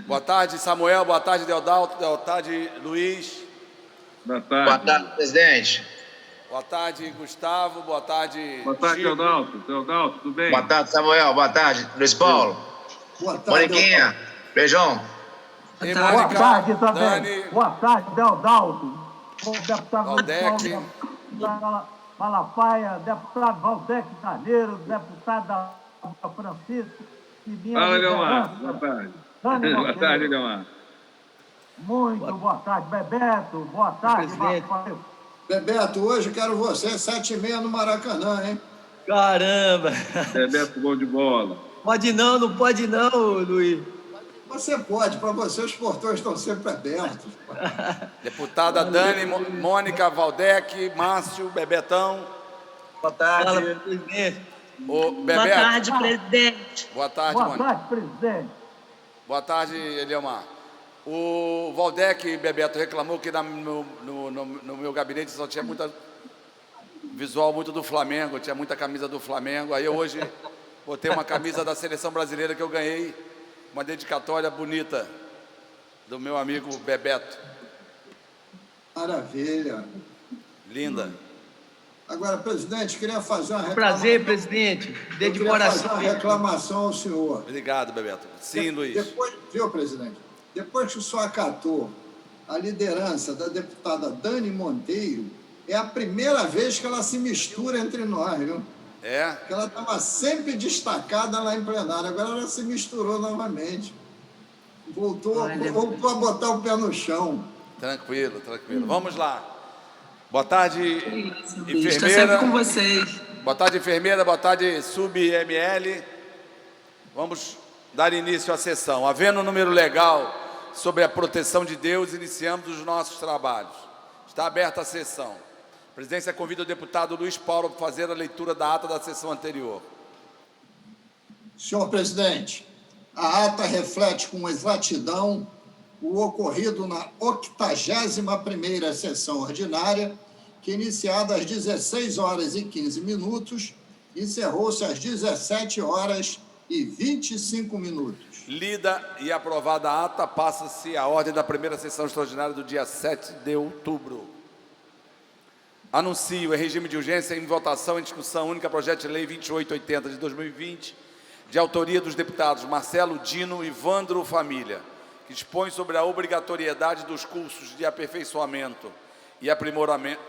Boa tarde, Samuel. Boa tarde, Deodalto. Boa tarde, Luiz. Boa tarde, presidente. Boa tarde, Gustavo. Boa tarde, Boa tarde, Chico. Deodalto, tudo bem? Boa tarde, Samuel. Boa tarde, Luiz Paulo. Boa tarde, Moniquinha, beijão. E Boa Mônica, tarde também. Dani, Boa tarde, Deodalto. Deputado Luiz Valdec. Paulo Malafaia, deputado Valdec Carneiro, deputada Francisco e minha Fala, Leomar. liderança, Boa tarde. Dani Boa Monteiro. tarde, Leomar. Muito boa tarde, Bebeto. Boa tarde, Marcos. Bebeto, hoje quero você, 7h30 no Maracanã, hein? Caramba! Bebeto, gol de bola. Não pode não, Luiz. Você pode, para você os portões estão sempre abertos. Deputada Dani, Mônica, Valdec, Márcio, Bebetão. Boa tarde. Fala, presidente. O Bebeto. Boa tarde, presidente. Boa tarde, Boa Mônica. tarde, presidente. Boa tarde, Eliomar. O Valdec Bebeto reclamou que no meu gabinete só tinha muita visual muito do Flamengo, tinha muita camisa do Flamengo. Aí eu hoje botei uma camisa da seleção brasileira que eu ganhei, uma dedicatória bonita do meu amigo Bebeto. Maravilha. Linda. Agora, presidente, queria fazer uma reclamação. Prazer, presidente. Eu queria fazer uma reclamação ao senhor. Obrigado, Bebeto. Sim, Luiz. Depois, viu, presidente? Depois que o senhor acatou a liderança da deputada Dani Monteiro, é a primeira vez que ela se mistura entre nós, viu? É? Porque ela estava sempre destacada lá em plenário, agora ela se misturou novamente. Voltou a botar o pé no chão. Tranquilo, tranquilo. Vamos lá. Boa tarde, enfermeira. Estou sempre com vocês. Boa tarde, enfermeira. Boa tarde, sub-ML. Vamos dar início à sessão. Havendo um número legal sobre a proteção de Deus, iniciamos os nossos trabalhos. Está aberta a sessão. A presidência convida o deputado Luiz Paulo para fazer a leitura da ata da sessão anterior. Senhor presidente, a ata reflete com exatidão o ocorrido na 81ª sessão ordinária, que, iniciada às 16h15, encerrou-se às 17h25. Lida e aprovada a ata, passa-se a ordem da primeira sessão extraordinária do dia 7 de outubro. Anuncio em regime de urgência em votação em discussão única projeto de lei 2880 de 2020, de autoria dos deputados Marcelo Dino e Vandro Família, que dispõe sobre a obrigatoriedade dos cursos de aperfeiçoamento e aprimoramento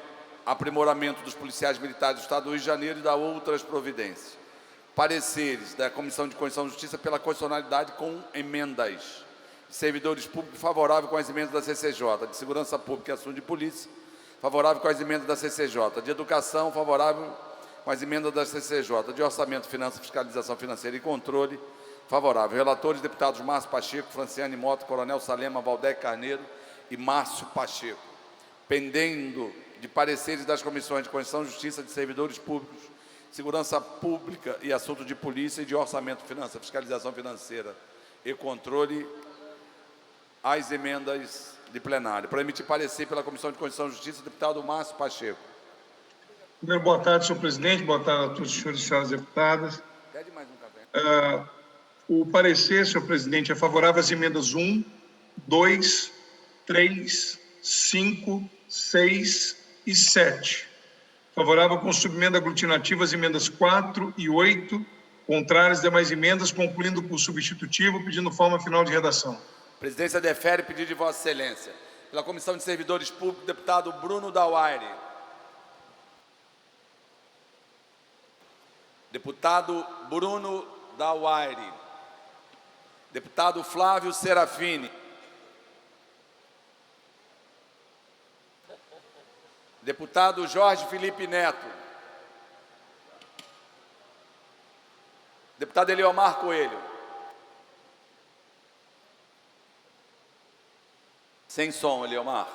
dos policiais militares do Estado do Rio de Janeiro e da outras providências. Pareceres da Comissão de Constituição e Justiça pela constitucionalidade com emendas. Servidores públicos favorável com as emendas da CCJ, de Segurança Pública e Assunto de Polícia, favorável com as emendas da CCJ, de Educação, favorável com as emendas da CCJ, de Orçamento, Finanças, Fiscalização Financeira e Controle, favorável. Relatores, deputados Márcio Pacheco, Franciane Mota, Coronel Salema, Valdec Carneiro e Márcio Pacheco. Pendendo de pareceres das comissões de Constituição e Justiça, de Servidores Públicos, Segurança Pública e Assunto de Polícia e de Orçamento, Finanças, Fiscalização Financeira e Controle, as emendas de plenário. Para emitir parecer pela Comissão de Constituição e Justiça, deputado Márcio Pacheco. Primeiro, boa tarde, senhor presidente, boa tarde a todos os senhores e senhoras deputadas. Pede mais um café. O parecer, senhor presidente, é favorável às emendas 1, 2, 3, 5, 6 e 7. Favorável com subemenda aglutinativa às emendas 4 e 8, contrárias às demais emendas, concluindo por substitutivo, pedindo forma final de redação. A presidência defere pedido de Vossa Excelência. Pela Comissão de Servidores Públicos, deputado Bruno Dauaire. Deputado Bruno Dauaire. Deputado Flávio Serafini. Deputado Jorge Felipe Neto. Deputado Eliomar Coelho. Sem som, Eliomar.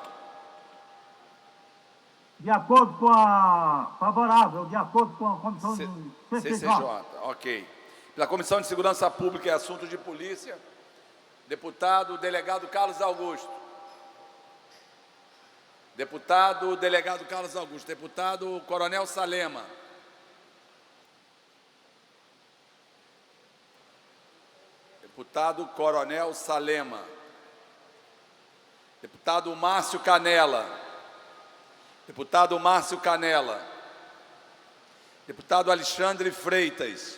De acordo com a... Favorável, de acordo com a comissão do CCJ. Ok. Pela Comissão de Segurança Pública e Assuntos de Polícia, deputado delegado Carlos Augusto. Deputado delegado Carlos Augusto. Deputado Coronel Salema. Deputado Coronel Salema. Deputado Márcio Canela. Deputado Márcio Canela. Deputado Alexandre Freitas.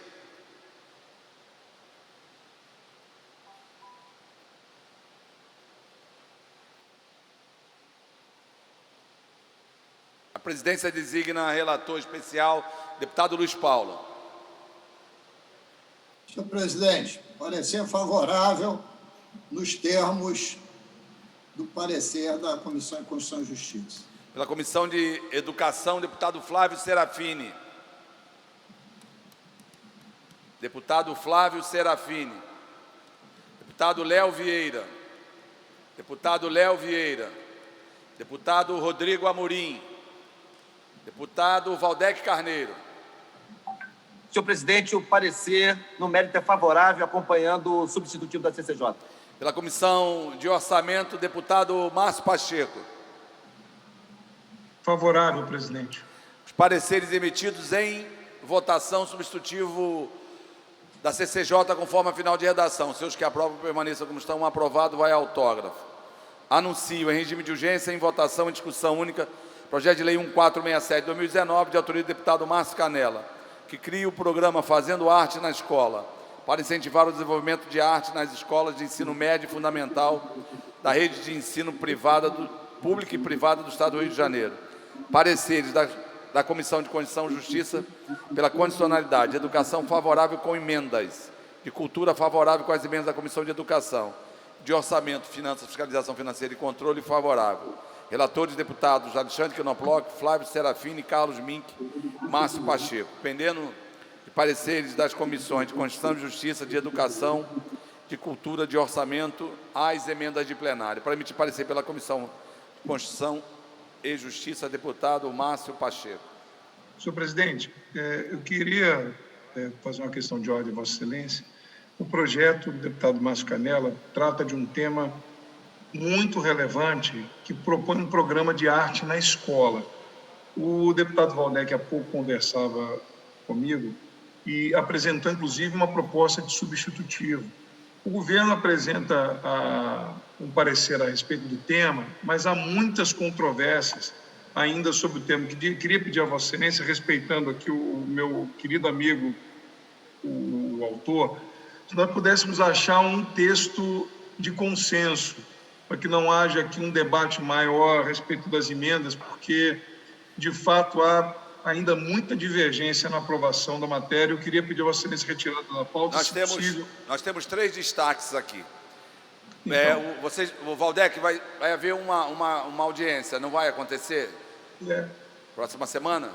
A presidência designa relator especial, deputado Luiz Paulo. Senhor presidente, parecer favorável nos termos do parecer da Comissão de Constituição e Justiça. Pela Comissão de Educação, deputado Flávio Serafini. Deputado Flávio Serafini. Deputado Léo Vieira. Deputado Léo Vieira. Deputado Rodrigo Amorim. Deputado Valdec Carneiro. Senhor presidente, o parecer no mérito é favorável, acompanhando o substitutivo da CCJ. Pela Comissão de Orçamento, deputado Márcio Pacheco. Favorável, presidente. Os pareceres emitidos em votação, substitutivo da CCJ com forma final de redação. Seus que aprovam permaneçam como estão. Aprovado, vai autógrafo. Anuncio em regime de urgência, em votação, em discussão única, projeto de lei 1467/2019, de autoria do deputado Márcio Canela, que cria o programa Fazendo Arte na Escola, para incentivar o desenvolvimento de arte nas escolas de ensino médio e fundamental da rede de ensino privada, pública e privada do Estado do Rio de Janeiro. Pareceres da Comissão de Constituição e Justiça pela condicionalidade, educação favorável com emendas, de cultura favorável com as emendas da Comissão de Educação, de Orçamento, Finanças, Fiscalização Financeira e Controle favorável. Relatores deputados Alexandre Quinoploc, Flávio Serafini, Carlos Mink, Márcio Pacheco. Pendendo de pareceres das comissões de Constituição e Justiça, de Educação, de Cultura, de Orçamento, às emendas de plenário. Para emitir parecer pela Comissão de Constituição e Justiça, deputado Márcio Pacheco. Senhor presidente, eu queria fazer uma questão de ordem, Vossa Excelência. O projeto do deputado Márcio Canela trata de um tema muito relevante, que propõe um programa de arte na escola. O deputado Valdec há pouco conversava comigo e apresentou, inclusive, uma proposta de substitutivo. O governo apresenta um parecer a respeito do tema, mas há muitas controvérsias ainda sobre o tema. Queria pedir a Vossa Excelência, respeitando aqui o meu querido amigo, o autor, se nós pudéssemos achar um texto de consenso, para que não haja aqui um debate maior a respeito das emendas, porque, de fato, há ainda muita divergência na aprovação da matéria. Eu queria pedir a Vossa Excelência retirada da pauta, Nós temos 3 destaques aqui. Então, O Valdec, vai haver uma audiência, não vai acontecer? Próxima semana?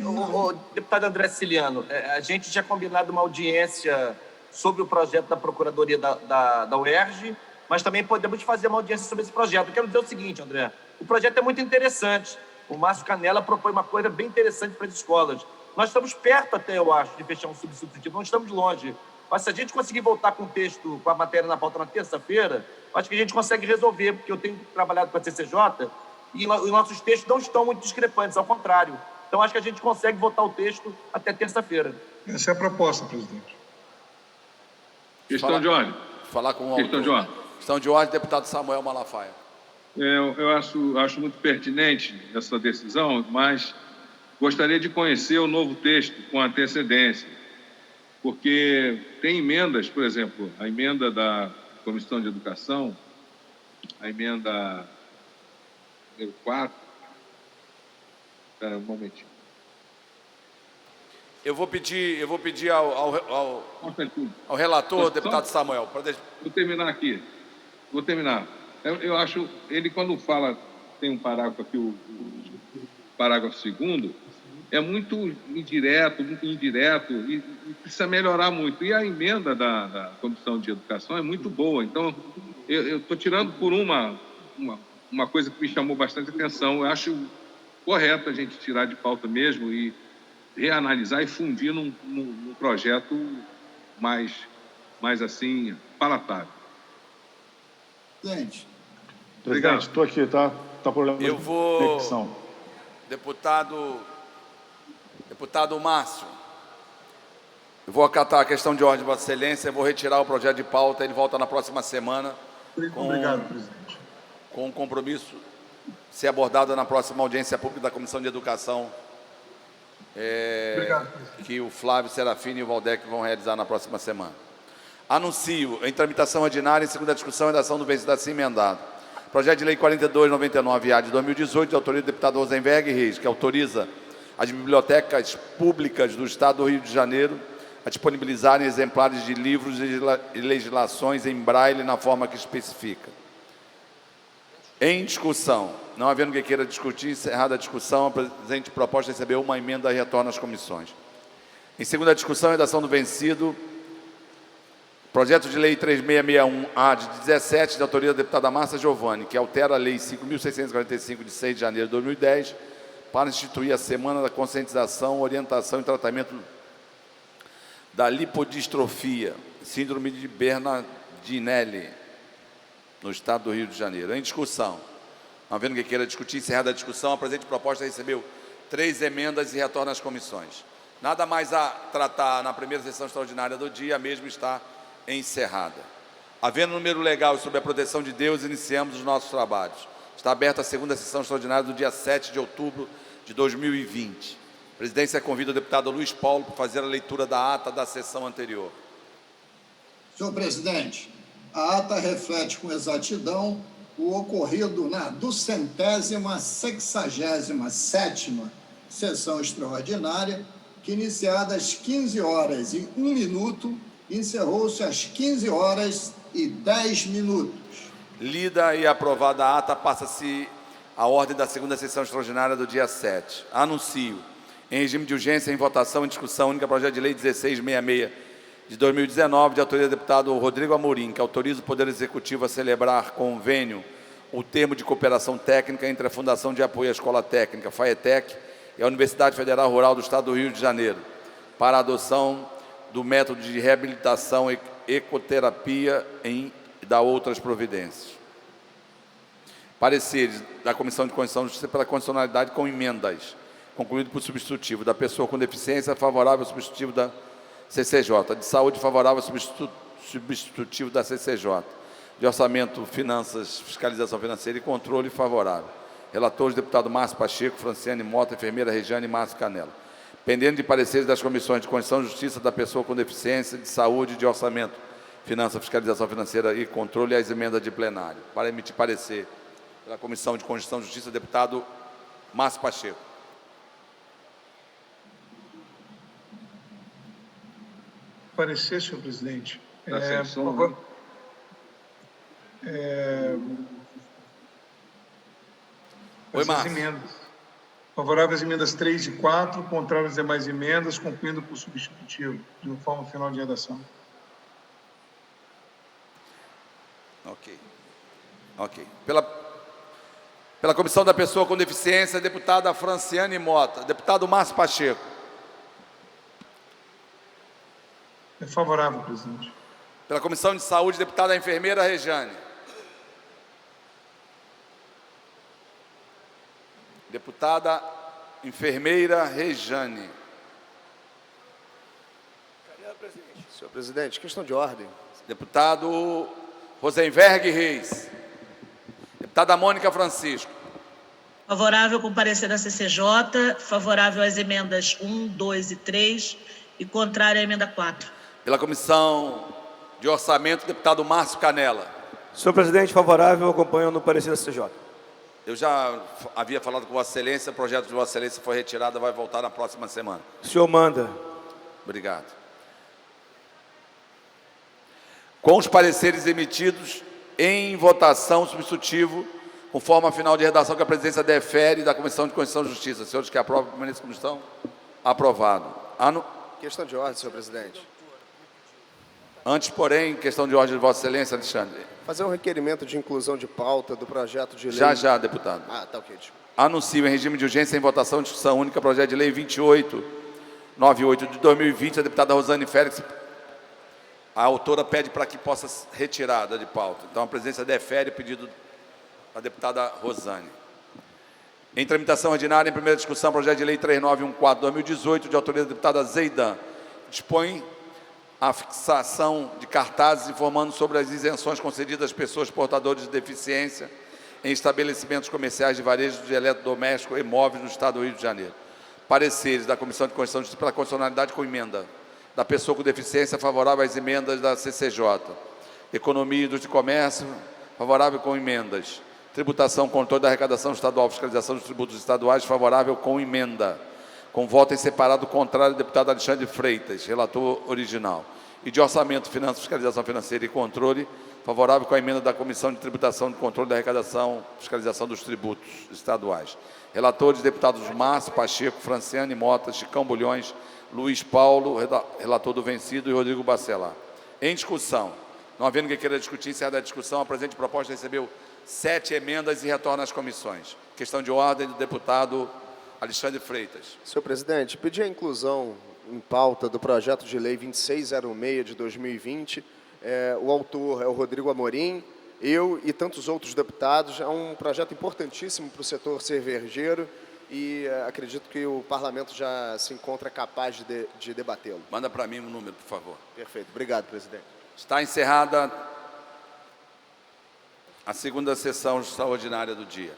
O deputado André Ciliano, a gente tinha combinado uma audiência sobre o projeto da Procuradoria da UERJ, mas também podemos fazer uma audiência sobre esse projeto. Eu quero dizer o seguinte, André, o projeto é muito interessante. O Márcio Canela propõe uma coisa bem interessante para as escolas. Nós estamos perto até, eu acho, de fechar um substitutivo, não estamos longe. Mas se a gente conseguir voltar com o texto, com a matéria na pauta na terça-feira, acho que a gente consegue resolver, porque eu tenho trabalhado com a CCJ e os nossos textos não estão muito discrepantes, ao contrário. Então, acho que a gente consegue votar o texto até terça-feira. essa é a proposta, presidente. Questão de ordem. Falar com o Questão de autor. ordem. Questão de ordem, deputado Samuel Malafaia. Eu acho muito pertinente essa decisão, mas gostaria de conhecer o novo texto com antecedência, porque tem emendas, por exemplo, a emenda da Comissão de Educação, a emenda número 4. Espera um momentinho. Eu vou pedir ao relator, deputado Samuel, para deixar. Vou terminar aqui. Eu acho, ele quando fala, tem um parágrafo aqui, o parágrafo 2º, é muito indireto e precisa melhorar muito. E a emenda da Comissão de Educação é muito boa. Então, eu estou tirando por uma coisa que me chamou bastante atenção. Eu acho correto a gente tirar de pauta mesmo e reanalisar e fundir num projeto mais assim, palatável. Presidente. Obrigado. Estou aqui, tá? Tá problema de conexão. Deputado Márcio. Eu vou acatar a questão de ordem de Vossa Excelência, vou retirar o projeto de pauta, ele volta na próxima semana. Obrigado, presidente. Com um compromisso ser abordado na próxima audiência pública da Comissão de Educação, Obrigado, presidente. que o Flávio Serafini e o Valdec vão realizar na próxima semana. Anuncio em tramitação ordinária, em segunda discussão, redação do vencido assim emendado. Projeto de Lei 4299-A de 2018, de autoria do deputado Rosenberg Reis, que autoriza as bibliotecas públicas do Estado do Rio de Janeiro a disponibilizarem exemplares de livros e legislações em braille na forma que especifica. Em discussão, não havendo quem queira discutir, encerrada a discussão, a presente proposta recebeu uma emenda e retorna às comissões. Em segunda discussão, redação do vencido, projeto de Lei 3661-A de 17, de autoria da deputada Márcia Giovanni, que altera a Lei 5.645, de 6 de janeiro de 2010, para instituir a Semana da Conscientização, Orientação e Tratamento da Lipodistrofia, Síndrome de Bernardinelli, no Estado do Rio de Janeiro. Em discussão, não havendo quem queira discutir, encerrada a discussão, a presente proposta recebeu 3 emendas e retorna às comissões. Nada mais a tratar na primeira sessão extraordinária do dia, a mesma está encerrada. Havendo número legal sobre a proteção de Deus, iniciamos os nossos trabalhos. Está aberta a segunda sessão extraordinária do dia 7 de outubro de 2020. A presidência convida o deputado Luiz Paulo para fazer a leitura da ata da sessão anterior. Senhor presidente, a ata reflete com exatidão o ocorrido na 267ª sessão extraordinária, que iniciada às 15h01, encerrou-se às 15h10. Lida e aprovada a ata, passa-se a ordem da segunda sessão extraordinária do dia 7. Anuncio, em regime de urgência, em votação e discussão única, projeto de lei 1666 de 2019, de autoria do deputado Rodrigo Amorim, que autoriza o Poder Executivo a celebrar convênio, o termo de cooperação técnica entre a Fundação de Apoio à Escola Técnica, FAETEC, e a Universidade Federal Rural do Estado do Rio de Janeiro, para a adoção do método de reabilitação e ecoterapia e da outras providências. Pareceres da Comissão de Constituição e Justiça pela condicionalidade com emendas, concluído por substitutivo da pessoa com deficiência, favorável ao substitutivo da CCJ, de saúde, favorável ao substitutivo da CCJ, de orçamento, finanças, fiscalização financeira e controle, favorável. Relatores, deputado Márcio Pacheco, Franciane Mota, enfermeira Regiane e Márcio Canela. Pendendo de pareceres das comissões de Constituição e Justiça, da pessoa com deficiência, de saúde, de orçamento, finanças, fiscalização financeira e controle, as emendas de plenário. Para emitir parecer pela Comissão de Constituição e Justiça, deputado Márcio Pacheco. Parecer, senhor presidente. Da sessão, Oi, Márcio. Emendas. Favorável às emendas 3 e 4, contrário às demais emendas, concluindo por substitutivo, de forma final de redação. Ok. Pela Comissão da Pessoa com Deficiência, deputada Franciane Mota. Deputado Márcio Pacheco. É favorável, presidente. Pela Comissão de Saúde, deputada enfermeira Regiane. Deputada enfermeira Regiane. Senhor presidente, questão de ordem. Deputado Rosenberg Reis. Deputada Mônica Francisco. Favorável com parecer da CCJ, favorável às emendas 1, 2 e 3 e contrário à emenda 4. Pela Comissão de Orçamento, deputado Márcio Canela. Senhor presidente, favorável, acompanhando o parecer da CCJ. Eu já havia falado com Vossa Excelência, o projeto de Vossa Excelência foi retirado, vai voltar na próxima semana. O senhor manda. Obrigado. Com os pareceres emitidos em votação, substitutivo, com forma final de redação que a presidência defere da Comissão de Constituição e Justiça. Senhores que aprovam, permaneçam como estão. Aprovado. Questão de ordem, senhor presidente. Antes, porém, questão de ordem de Vossa Excelência, Alexandre. Fazer um requerimento de inclusão de pauta do projeto de lei... Já, deputado. Tá ok. Desculpa. Anuncio em regime de urgência em votação de discussão única, projeto de lei 2898 de 2020, a deputada Rosane Félix. A autora pede para que possa ser retirada de pauta. Então, a presidência defere o pedido da deputada Rosane. Em tramitação ordinária, em primeira discussão, projeto de lei 3914 de 2018, de autoria da deputada Zeidan, dispõe a fixação de cartazes informando sobre as isenções concedidas às pessoas portadoras de deficiência em estabelecimentos comerciais de varejo de eletrodoméstico e móveis no Estado do Rio de Janeiro. Pareceres da Comissão de Constituição e Justiça pela constitucionalidade com emenda da pessoa com deficiência, favorável às emendas da CCJ. Economia, Indústria e Comércio, favorável com emendas. Tributação, controle da arrecadação estadual, fiscalização dos tributos estaduais, favorável com emenda. Com voto em separado contrário, deputado Alexandre Freitas, relator original. E de Orçamento, Finanças, Fiscalização Financeira e Controle, favorável com a emenda da Comissão de Tributação e Controle da Arrecadação, Fiscalização dos Tributos Estaduais. Relatores, deputados Márcio Pacheco, Franciane Mota, Chicão Bulhões, Luiz Paulo, relator do vencido, e Rodrigo Bacelar. Em discussão, não havendo quem queira discutir, encerrada a discussão, a presente proposta recebeu 7 emendas e retorna às comissões. Questão de ordem do deputado Alexandre Freitas. Senhor presidente, pedi a inclusão em pauta do projeto de lei 2606 de 2020. O autor é o Rodrigo Amorim, eu e tantos outros deputados. É um projeto importantíssimo para o setor cervejeiro e acredito que o parlamento já se encontra capaz de debatê-lo. Manda para mim o número, por favor. Perfeito. Obrigado, presidente. Está encerrada a segunda sessão extraordinária do dia.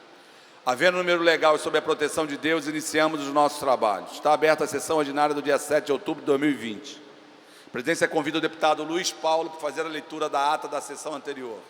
Havendo número legal e sob a proteção de Deus, iniciamos os nossos trabalhos. Está aberta a sessão ordinária do dia 7 de outubro de 2020. A presidência convida o deputado Luiz Paulo para fazer a leitura da ata da sessão anterior.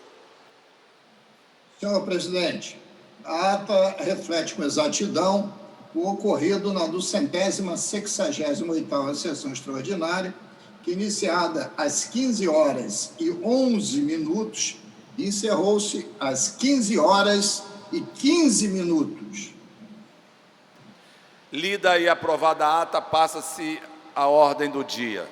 Senhor presidente, a ata reflete com exatidão o ocorrido na 268ª sessão extraordinária, que, iniciada às 15h11, encerrou-se às 15h15. Lida e aprovada a ata, passa-se a ordem do dia.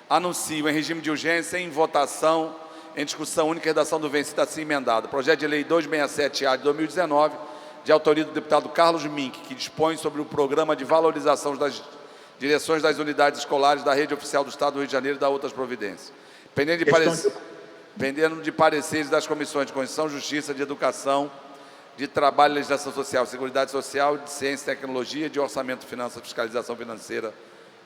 Anuncio em regime de urgência, em votação, em discussão única, redação do vencido assim emendado. Projeto de Lei 267-A de 2019, de autoria do deputado Carlos Mink, que dispõe sobre o Programa de Valorização das Direções das Unidades Escolares da Rede Oficial do Estado do Rio de Janeiro e da outras providências. Pendendo de pareceres das Comissões de Constituição, Justiça, de Educação, de Trabalho, Legislação Social, Seguridade Social, de Ciência e Tecnologia, de Orçamento, Finanças, Fiscalização Financeira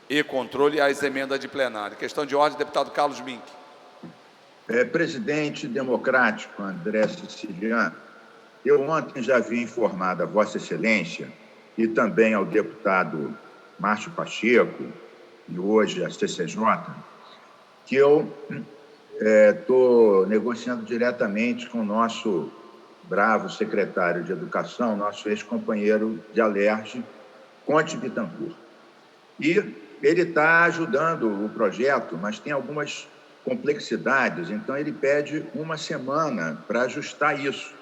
e Controle, às emendas de plenário. Questão de ordem, deputado Carlos Mink. Presidente democrático André Siciliano, eu ontem já havia informado a Vossa Excelência e também ao deputado Márcio Pacheco, e hoje a CCJ, que eu estou negociando diretamente com o nosso bravo secretário de Educação, nosso ex-companheiro de Alerj, Conte Bittencourt. E ele está ajudando o projeto, mas tem algumas complexidades, então ele pede uma semana para ajustar isso.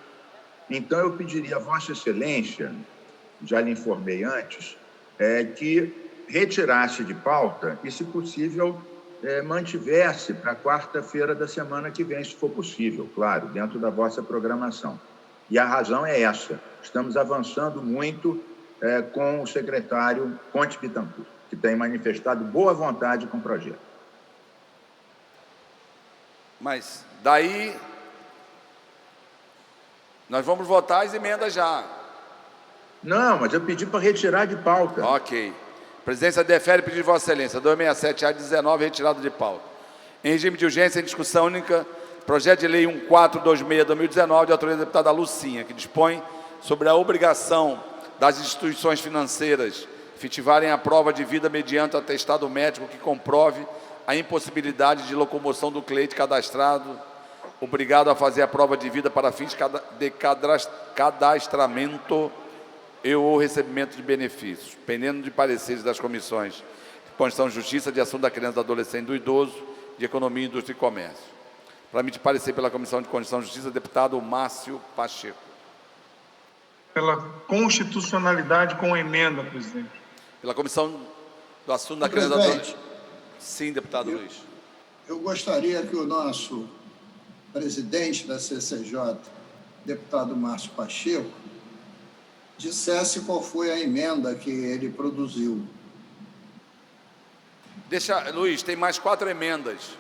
Então eu pediria a Vossa Excelência, já lhe informei antes, que retirasse de pauta e, se possível, mantivesse para quarta-feira da semana que vem, se for possível, claro, dentro da vossa programação. E a razão é essa: estamos avançando muito com o secretário Conte Bittencourt, que tem manifestado boa vontade com o projeto. Mas daí nós vamos votar as emendas já. Não, mas eu pedi para retirar de pauta. Ok. A presidência defere pedido de Vossa Excelência. 267A 19, retirado de pauta. Em regime de urgência, em discussão única, projeto de lei 1426/2019, de autoria da deputada Lucinha, que dispõe sobre a obrigação das instituições financeiras efetivarem a prova de vida mediante atestado médico que comprove a impossibilidade de locomoção do cliente cadastrado, obrigado a fazer a prova de vida para fins de cadastramento e ou recebimento de benefícios, pendendo de pareceres das comissões de Constituição e Justiça, de Assunto da Criança, do Adolescente e do Idoso, de Economia, Indústria e Comércio. Para me parecer pela Comissão de Constituição e Justiça, deputado Márcio Pacheco. Pela constitucionalidade com emenda, presidente. Pela Comissão do Assunto da Criança, do Adolescente. Sim, deputado Luiz. Eu gostaria que o nosso presidente da CCJ, deputado Márcio Pacheco, dissesse qual foi a emenda que ele produziu. Luiz, tem mais 4 emendas.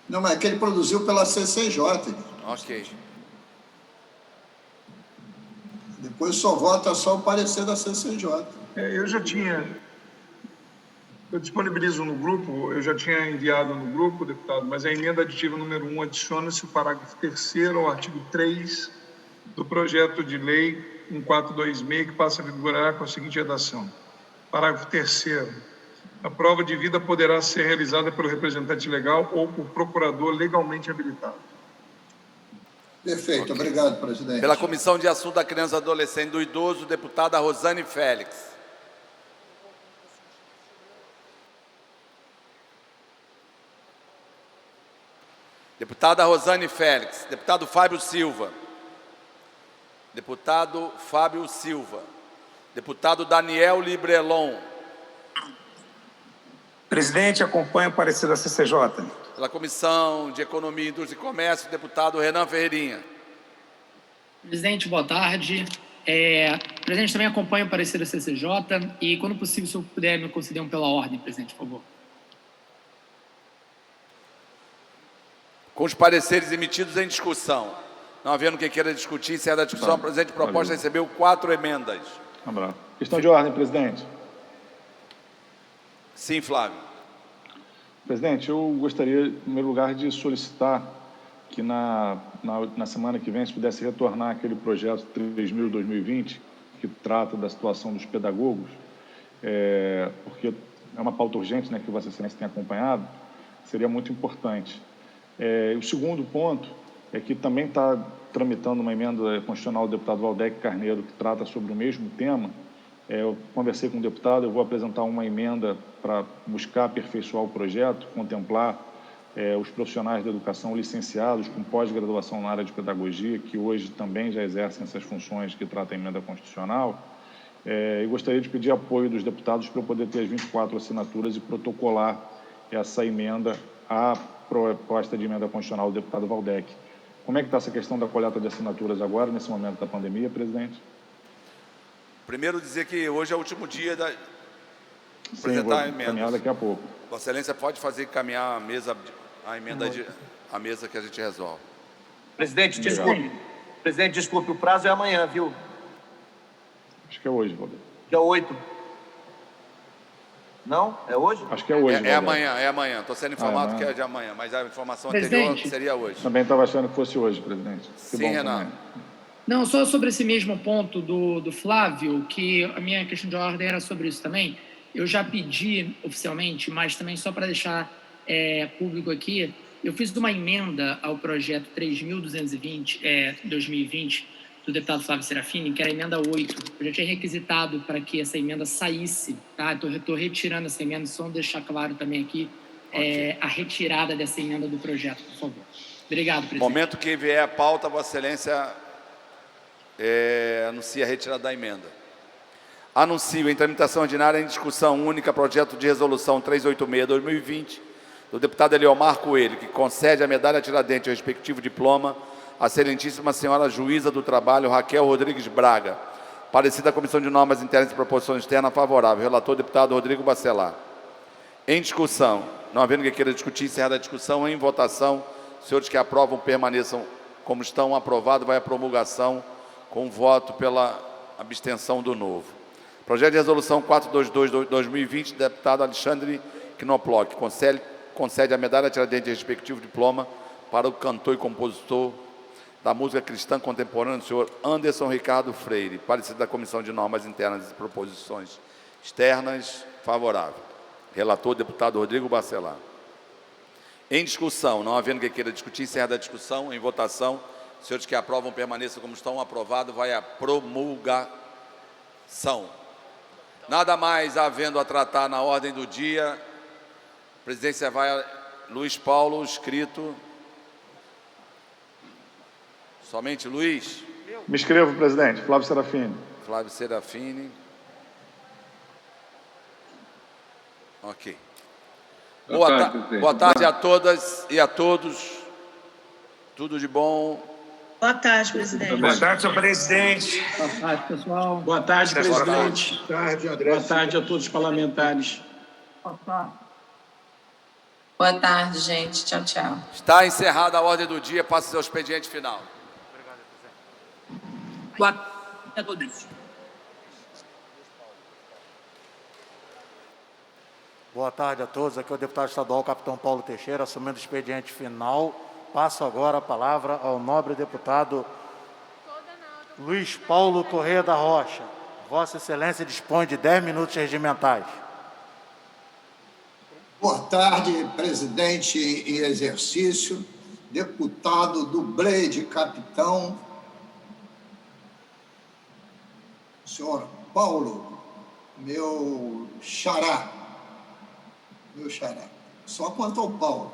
Não, mas é que ele produziu pela CCJ. Ok. Depois só vota só o parecer da CCJ. Eu já tinha... Eu disponibilizo no grupo, eu já tinha enviado no grupo, deputado, mas a emenda aditiva número 1 adiciona-se o parágrafo 3º ao artigo 3 do projeto de lei 1426, que passa a vigorar com a seguinte redação. Parágrafo 3º. A prova de vida poderá ser realizada pelo representante legal ou por procurador legalmente habilitado. Perfeito, obrigado, presidente. Pela Comissão de Assunto da Criança, Adolescente e do Idoso, deputada Rosane Félix. Deputada Rosane Félix. Deputado Fábio Silva. Deputado Fábio Silva. Deputado Daniel Librelon. Presidente, acompanho o parecer da CCJ. Pela Comissão de Economia, Indústria e Comércio, deputado Renan Ferreirinha. Presidente, boa tarde. Presidente, também acompanho o parecer da CCJ e, quando possível, se eu puder me conceder um pela ordem, presidente, por favor. Com os pareceres emitidos em discussão. Não havendo quem queira discutir, encerra a discussão. A presente proposta recebeu 4 emendas. Questão de ordem, presidente. Sim, Flávio. Presidente, eu gostaria, em primeiro lugar, de solicitar que na semana que vem se pudesse retornar aquele projeto 3.000/2020, que trata da situação dos pedagogos, porque é uma pauta urgente, né, que Vossa Excelência tem acompanhado, seria muito importante. O segundo ponto é que também está tramitando uma emenda constitucional do deputado Valdec Carneiro, que trata sobre o mesmo tema. Eu conversei com o deputado, eu vou apresentar uma emenda para buscar aperfeiçoar o projeto, contemplar os profissionais da educação licenciados com pós-graduação na área de pedagogia, que hoje também já exercem essas funções que trata a emenda constitucional. E gostaria de pedir apoio dos deputados para eu poder ter as 24 assinaturas e protocolar essa emenda à proposta de emenda constitucional do deputado Valdec. Como é que está essa questão da coleta de assinaturas agora, nesse momento da pandemia, presidente? Primeiro dizer que hoje é o último dia da... Sim, apresentar a vou emenda. caminhar daqui a pouco. Vossa Excelência pode fazer caminhar a emenda, a mesa que a gente resolve. Presidente, desculpe. Presidente, desculpe, o prazo é amanhã, viu? Acho que é hoje, Valdec. Dia 8. Não? É hoje? Acho que é hoje. É amanhã. Estou sendo informado que é de amanhã, mas a informação anterior seria hoje. Também estava achando que fosse hoje, presidente. Sim, Renato. Não, só sobre esse mesmo ponto do Flávio, que a minha questão de ordem era sobre isso também. Eu já pedi oficialmente, mas também só para deixar público aqui, eu fiz uma emenda ao projeto 3.220, do deputado Flávio Serafini, que era a emenda 8. Eu já tinha requisitado para que essa emenda saísse, tá? Estou retirando essa emenda, só deixar claro também aqui a retirada dessa emenda do projeto, por favor. Obrigado, presidente. No momento que vier a pauta, Vossa Excelência anuncia a retirada da emenda. Anuncio em tramitação ordinária em discussão única projeto de resolução 386/2020 do deputado Eliomar Coelho, que concede a medalha Tiradentes ao respectivo diploma à excelentíssima senhora juíza do trabalho Raquel Rodrigues Braga. Parecida da Comissão de Normas Internas e Proposição Externa favorável. Relator, deputado Rodrigo Bacelar. Em discussão. Não havendo quem queira discutir, encerrada a discussão. Em votação. Senhores que aprovam permaneçam como estão. Aprovado, vai à promulgação com voto pela abstenção do novo. Projeto de resolução 422/2020, deputado Alexandre Knoploch, concede a medalha Tiradentes e respectivo diploma para o cantor e compositor da música cristã contemporânea, o senhor Anderson Ricardo Freire, parecido da Comissão de Normas Internas e Proposições Externas, favorável. Relator, deputado Rodrigo Bacelar. Em discussão, não havendo quem queira discutir, encerra a discussão. Em votação, senhores que aprovam permaneçam como estão. Aprovado, vai à promulgação. Nada mais havendo a tratar na ordem do dia, a presidência vai a Luiz Paulo, escrito. Somente Luiz? Me inscrevo, presidente. Flávio Serafini. Flávio Serafini. Ok. Boa tarde a todas e a todos. Tudo de bom. Boa tarde, presidente. Boa tarde, senhor presidente. Boa tarde, pessoal. Boa tarde, presidente. Boa tarde, André. Boa tarde a todos os parlamentares. Boa tarde. Boa tarde, gente. Tchau, tchau. Está encerrada a ordem do dia. Passa seu expediente final. Boa tarde a todos. Boa tarde a todos. Aqui é o deputado estadual Capitão Paulo Teixeira, assumindo o expediente final. Passo agora a palavra ao nobre deputado Luiz Paulo Corrêa da Rocha. Vossa Excelência dispõe de 10 minutos regimentais. Boa tarde, presidente em exercício, deputado dublê de capitão, senhor Paulo, meu xará. Só quanto ao Paulo.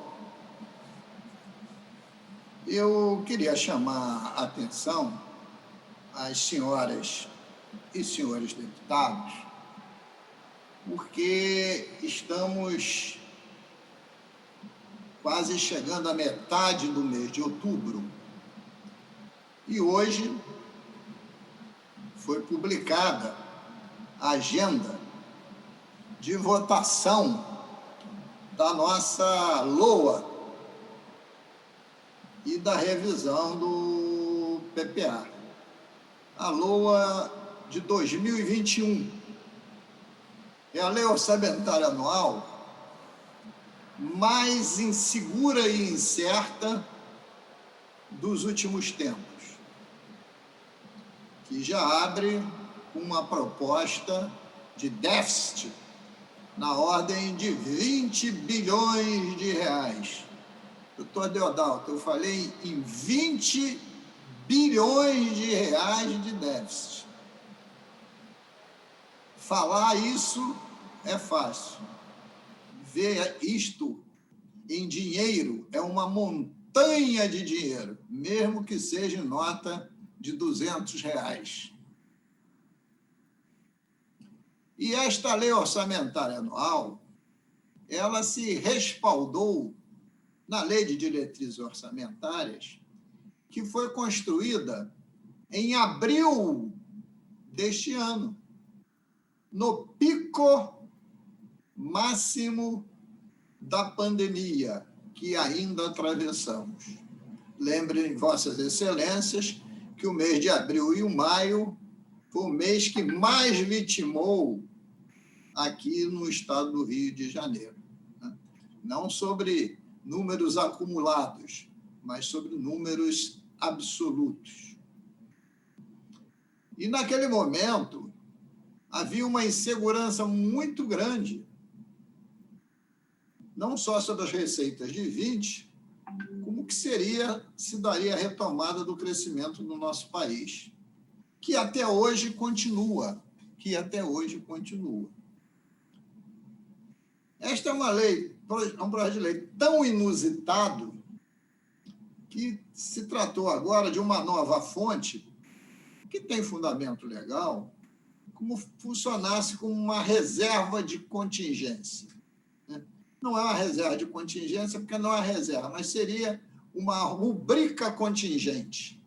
Eu queria chamar a atenção às senhoras e senhores deputados, porque estamos quase chegando à metade do mês de outubro e hoje foi publicada a agenda de votação da nossa LOA e da revisão do PPA. A LOA de 2021 é a Lei Orçamentária Anual mais insegura e incerta dos últimos tempos, que já abre uma proposta de déficit na ordem de 20 bilhões de reais. Doutor Deodalto, eu falei em 20 bilhões de reais de déficit. Falar isso é fácil. Ver isto em dinheiro é uma montanha de dinheiro, mesmo que seja em nota de R$200. E esta lei orçamentária anual, ela se respaldou na Lei de Diretrizes Orçamentárias, que foi construída em abril deste ano, no pico máximo da pandemia que ainda atravessamos. Lembrem, Vossas Excelências, que o mês de abril e o maio foi o mês que mais vitimou aqui no estado do Rio de Janeiro. Não sobre números acumulados, mas sobre números absolutos. E, naquele momento, havia uma insegurança muito grande, não só sobre as receitas de 20, como que se daria a retomada do crescimento no nosso país, que até hoje continua. Esta é uma lei, um projeto de lei tão inusitado que se tratou agora de uma nova fonte que tem fundamento legal, como funcionasse como uma reserva de contingência. Não é uma reserva de contingência, porque não é reserva, mas seria uma rubrica contingente,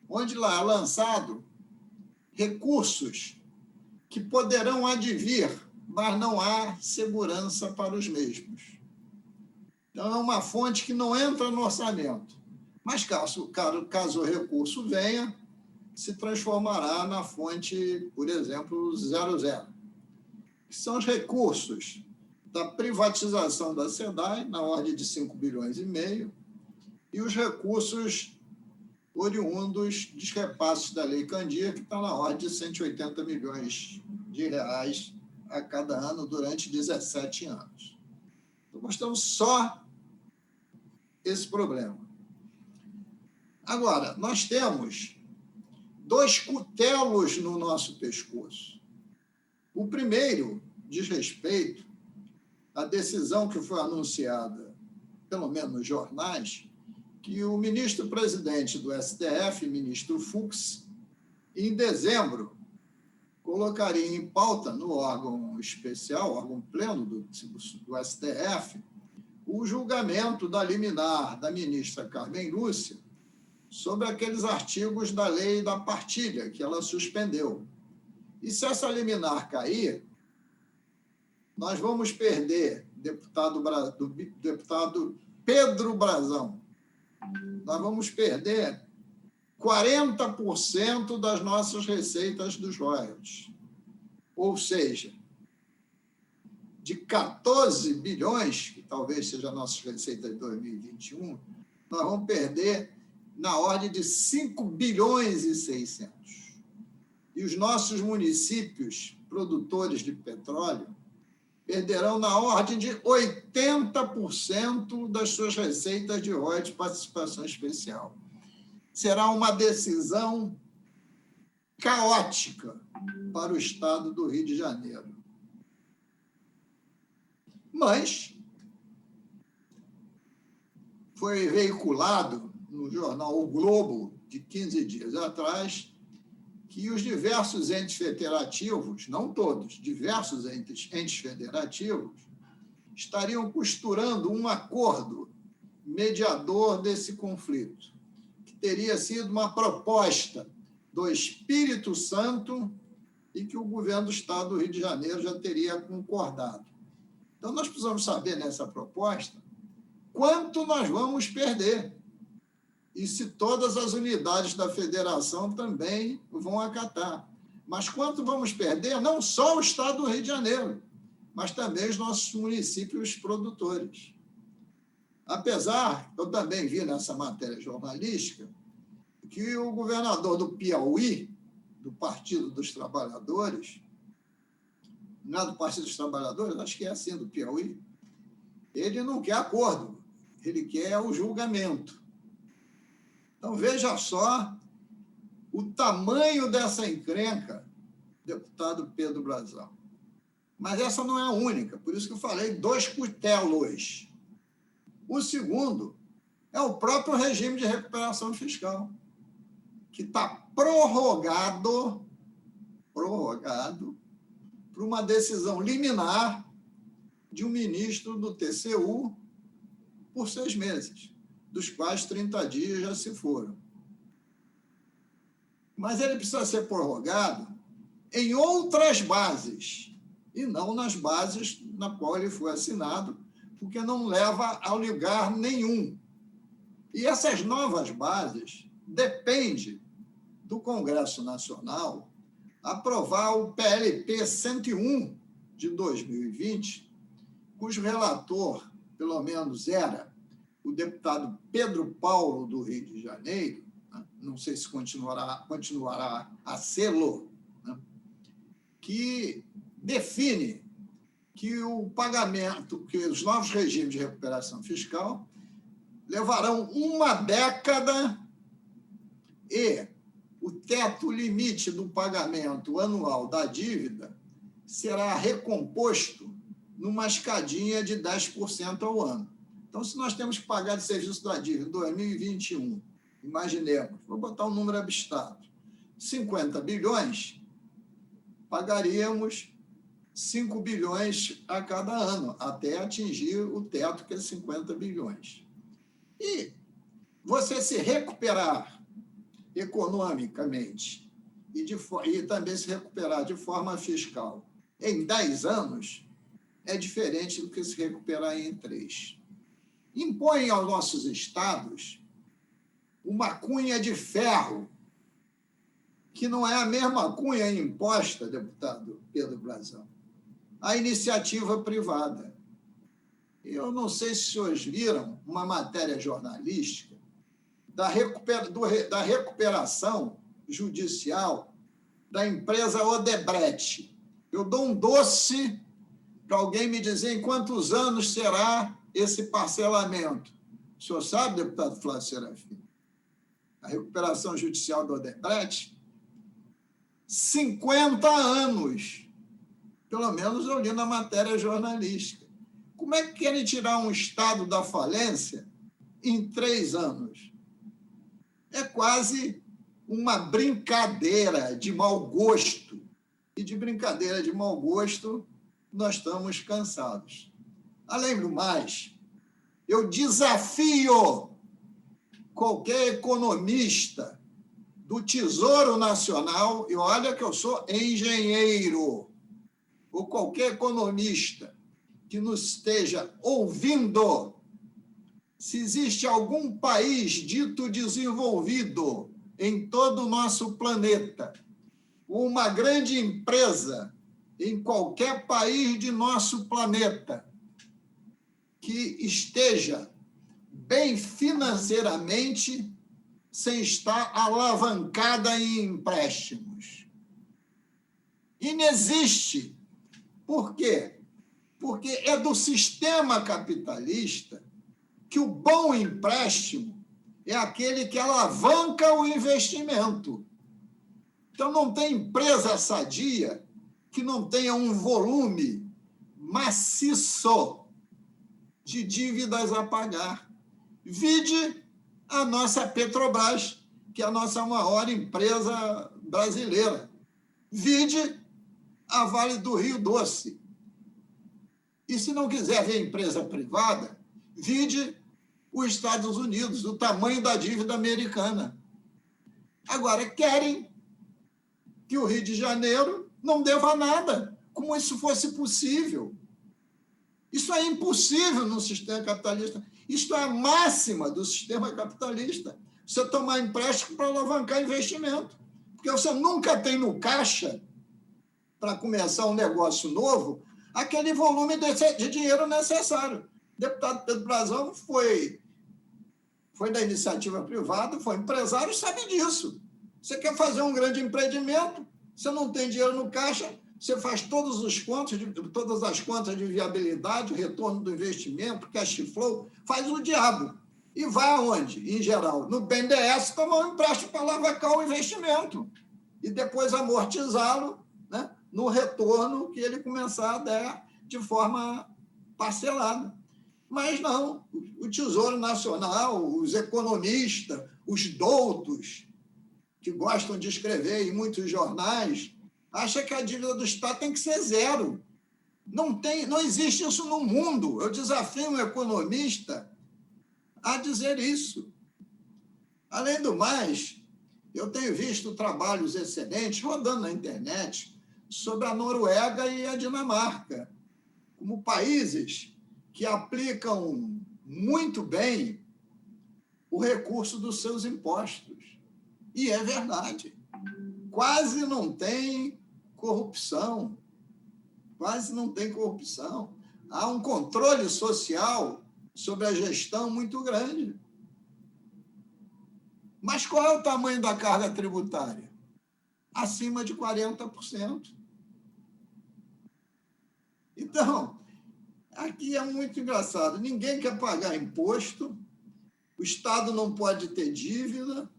onde lá é lançado recursos que poderão advir, mas não há segurança para os mesmos. Então, é uma fonte que não entra no orçamento, mas caso o recurso venha, se transformará na fonte, por exemplo, 00, que são os recursos da privatização da SEDAI, na ordem de 5,5 bilhões, e os recursos oriundos dos repasses da Lei Candia, que está na ordem de 180 milhões de reais a cada ano durante 17 anos. Então, nós temos só esse problema. Agora, nós temos 2 cutelos no nosso pescoço. O primeiro diz respeito à decisão que foi anunciada, pelo menos nos jornais, que o ministro-presidente do STF, ministro Fux, em dezembro, colocaria em pauta no órgão especial, órgão pleno do STF, o julgamento da liminar da ministra Carmen Lúcia sobre aqueles artigos da lei da partilha que ela suspendeu. E se essa liminar cair, nós vamos perder, deputado Pedro Brazão, nós vamos perder 40% das nossas receitas dos royalties. Ou seja, de 14 bilhões, que talvez seja a nossa receita de 2021, nós vamos perder na ordem de 5 bilhões e 600. E os nossos municípios produtores de petróleo perderão na ordem de 80% das suas receitas de royalties de participação especial. Será uma decisão caótica para o estado do Rio de Janeiro. Mas foi veiculado no jornal O Globo, de 15 dias atrás, que os diversos entes federativos, não todos, diversos entes federativos, estariam costurando um acordo mediador desse conflito, que teria sido uma proposta do Espírito Santo e que o governo do Estado do Rio de Janeiro já teria concordado. Então, nós precisamos saber, nessa proposta, quanto nós vamos perder e se todas as unidades da federação também vão acatar. Mas quanto vamos perder, não só o Estado do Rio de Janeiro, mas também os nossos municípios produtores. Apesar, eu também vi nessa matéria jornalística, que o governador do Piauí, do Partido dos Trabalhadores, não é do Partido dos Trabalhadores, acho que é assim, do Piauí, ele não quer acordo, ele quer o julgamento. Então, veja só o tamanho dessa encrenca, deputado Pedro Brazão. Mas essa não é a única, por isso que eu falei 2 cutelos. O segundo é o próprio regime de recuperação fiscal, que está prorrogado por uma decisão liminar de um ministro do TCU por 6 meses, dos quais 30 dias já se foram. Mas ele precisa ser prorrogado em outras bases, e não nas bases na qual ele foi assinado, porque não leva a lugar nenhum. E essas novas bases dependem do Congresso Nacional aprovar o PLP 101 de 2020, cujo relator, pelo menos era o deputado Pedro Paulo, do Rio de Janeiro, né? Não sei se continuará a sê-lo, né? Que define que o pagamento, que os novos regimes de recuperação fiscal levarão 1 década e o teto limite do pagamento anual da dívida será recomposto numa escadinha de 10% ao ano. Então, se nós temos que pagar de serviço da dívida em 2021, imaginemos, vou botar um número abstrato, 50 bilhões, pagaríamos 5 bilhões a cada ano, até atingir o teto, que é 50 bilhões. E você se recuperar economicamente e também se recuperar de forma fiscal em 10 anos é diferente do que se recuperar em 3. Impõe aos nossos estados uma cunha de ferro, que não é a mesma cunha imposta, deputado Pedro Brazão, à iniciativa privada. Eu não sei se os senhores viram uma matéria jornalística da recuperação judicial da empresa Odebrecht. Eu dou um doce para alguém me dizer em quantos anos será esse parcelamento. O senhor sabe, deputado Flávio Serafim? A recuperação judicial do Odebrecht? 50 anos. Pelo menos eu li na matéria jornalística. Como é que querem tirar um Estado da falência em 3 anos? É quase uma brincadeira de mau gosto. E de brincadeira de mau gosto, nós estamos cansados. Além do mais, eu desafio qualquer economista do Tesouro Nacional, e olha que eu sou engenheiro, ou qualquer economista que nos esteja ouvindo, se existe algum país dito desenvolvido em todo o nosso planeta, uma grande empresa em qualquer país de nosso planeta que esteja bem financeiramente sem estar alavancada em empréstimos. Inexiste. Por quê? Porque é do sistema capitalista que o bom empréstimo é aquele que alavanca o investimento. Então, não tem empresa sadia que não tenha um volume maciço de dívidas a pagar. Vide a nossa Petrobras, que é a nossa maior empresa brasileira. Vide a Vale do Rio Doce. E se não quiser ver empresa privada, vide os Estados Unidos, o tamanho da dívida americana. Agora, querem que o Rio de Janeiro não deva nada, como isso fosse possível. Isso é impossível no sistema capitalista. Isto é a máxima do sistema capitalista. Você tomar empréstimo para alavancar investimento. Porque você nunca tem no caixa, para começar um negócio novo, aquele volume de dinheiro necessário. O deputado Pedro Brazão foi da iniciativa privada, foi empresário, sabe disso. Você quer fazer um grande empreendimento, você não tem dinheiro no caixa, você faz todas as contas de viabilidade, retorno do investimento, cash flow, faz o diabo. E vai aonde, em geral? No BNDES, tomar um empréstimo para alavancar o investimento e depois amortizá-lo, né, no retorno que ele começar a dar de forma parcelada. Mas não, o Tesouro Nacional, os economistas, os doutos, que gostam de escrever em muitos jornais, acham que a dívida do Estado tem que ser zero. Não existe isso no mundo. Eu desafio um economista a dizer isso. Além do mais, eu tenho visto trabalhos excelentes rodando na internet sobre a Noruega e a Dinamarca, como países que aplicam muito bem o recurso dos seus impostos. E é verdade. Quase não tem corrupção. Quase não tem corrupção. Há um controle social sobre a gestão muito grande. Mas qual é o tamanho da carga tributária? Acima de 40%. Então, aqui é muito engraçado. Ninguém quer pagar imposto, o Estado não pode ter dívida.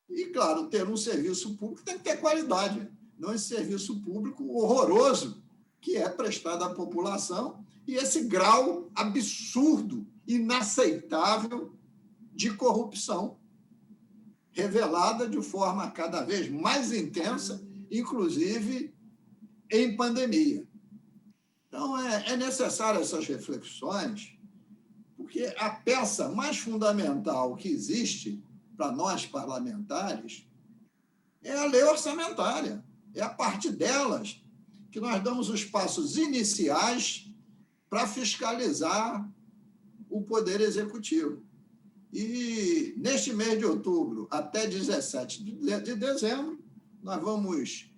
E, claro, ter um serviço público tem que ter qualidade, não esse serviço público horroroso que é prestado à população e esse grau absurdo, inaceitável de corrupção, revelada de forma cada vez mais intensa, inclusive em pandemia. Então, é necessário essas reflexões, porque a peça mais fundamental que existe para nós parlamentares é a lei orçamentária. É a partir delas que nós damos os passos iniciais para fiscalizar o Poder Executivo. E, neste mês de outubro, até 17 de dezembro, nós vamos,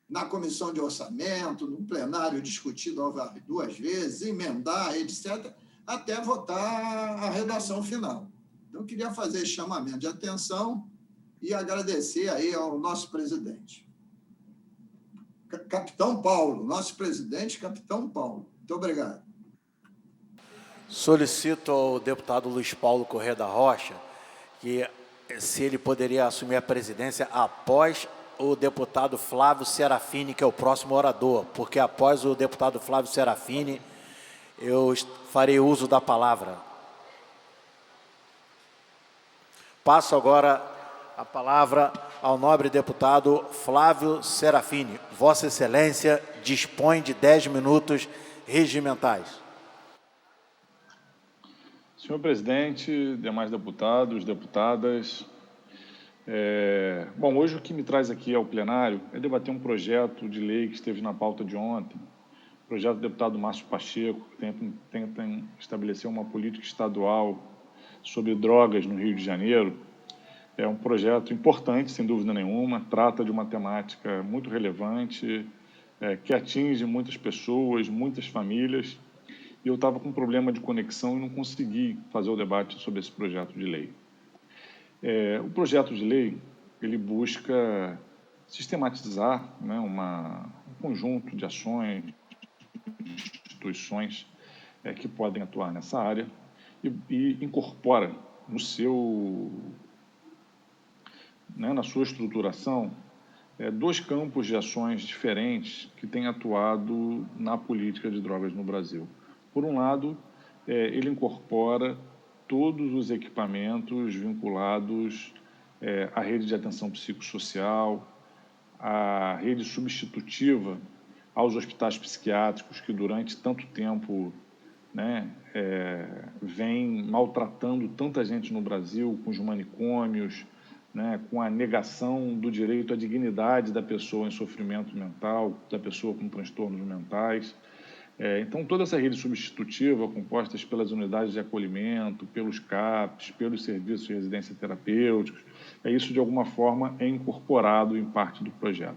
na Comissão de Orçamento, no plenário discutido 2 vezes, emendar, etc., até votar a redação final. Então, eu queria fazer esse chamamento de atenção e agradecer aí ao nosso presidente. Capitão Paulo, nosso presidente, Capitão Paulo. Muito obrigado. Solicito ao deputado Luiz Paulo Corrêa da Rocha que se ele poderia assumir a presidência após o deputado Flávio Serafini, que é o próximo orador, porque após o deputado Flávio Serafini, eu farei uso da palavra. Passo agora a palavra ao nobre deputado Flávio Serafini. Vossa Excelência dispõe de 10 minutos regimentais. Senhor presidente, demais deputados, deputadas, bom, hoje o que me traz aqui ao plenário é debater um projeto de lei que esteve na pauta de ontem, projeto do deputado Márcio Pacheco, que tenta estabelecer uma política estadual sobre drogas no Rio de Janeiro. É um projeto importante, sem dúvida nenhuma, trata de uma temática muito relevante, que atinge muitas pessoas, muitas famílias, e eu estava com um problema de conexão e não consegui fazer o debate sobre esse projeto de lei. O projeto de lei, ele busca sistematizar, né, um conjunto de ações, instituições que podem atuar nessa área e incorpora na sua estruturação dois campos de ações diferentes que têm atuado na política de drogas no Brasil. Por um lado, ele incorpora todos os equipamentos vinculados à rede de atenção psicossocial, à rede substitutiva aos hospitais psiquiátricos que durante tanto tempo, né, vem maltratando tanta gente no Brasil, com os manicômios, né, com a negação do direito à dignidade da pessoa em sofrimento mental, da pessoa com transtornos mentais. Então, toda essa rede substitutiva, composta pelas unidades de acolhimento, pelos CAPs, pelos serviços de residência terapêuticos, isso, de alguma forma, é incorporado em parte do projeto.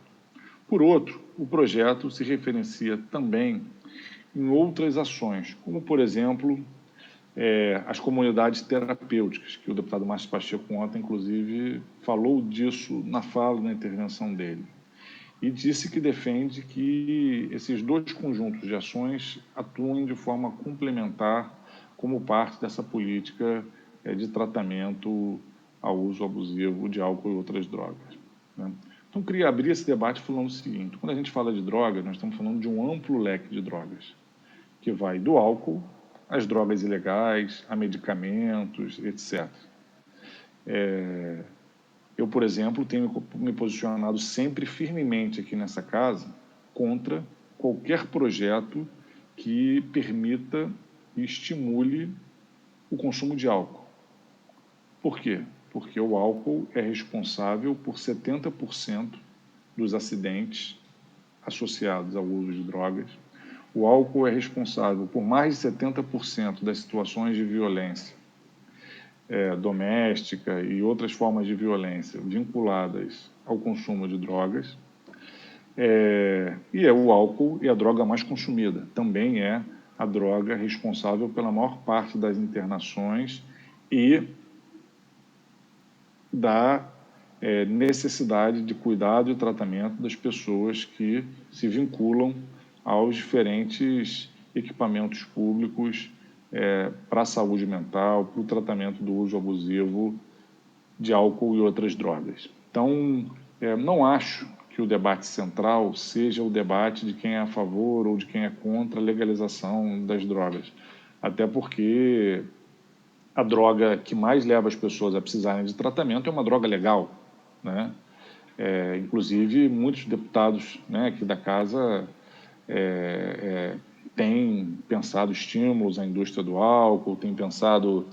Por outro, o projeto se referencia também em outras ações, como, por exemplo, as comunidades terapêuticas, que o deputado Márcio Pacheco ontem, inclusive, falou disso na fala, na intervenção dele, e disse que defende que esses dois conjuntos de ações atuem de forma complementar como parte dessa política de tratamento ao uso abusivo de álcool e outras drogas, né? Então, queria abrir esse debate falando o seguinte: quando a gente fala de drogas, nós estamos falando de um amplo leque de drogas, que vai do álcool às drogas ilegais, a medicamentos, etc. Eu, por exemplo, tenho me posicionado sempre firmemente aqui nessa casa contra qualquer projeto que permita e estimule o consumo de álcool. Por quê? Porque o álcool é responsável por 70% dos acidentes associados ao uso de drogas. O álcool é responsável por mais de 70% das situações de violência doméstica e outras formas de violência vinculadas ao consumo de drogas. E o álcool é a droga mais consumida. Também é a droga responsável pela maior parte das internações e da necessidade de cuidado e tratamento das pessoas que se vinculam aos diferentes equipamentos públicos para a saúde mental, para o tratamento do uso abusivo de álcool e outras drogas. Então, não acho que o debate central seja o debate de quem é a favor ou de quem é contra a legalização das drogas, até porque a droga que mais leva as pessoas a precisarem de tratamento é uma droga legal, né? Inclusive, muitos deputados, né, aqui da casa têm pensado estímulos à indústria do álcool, têm pensado...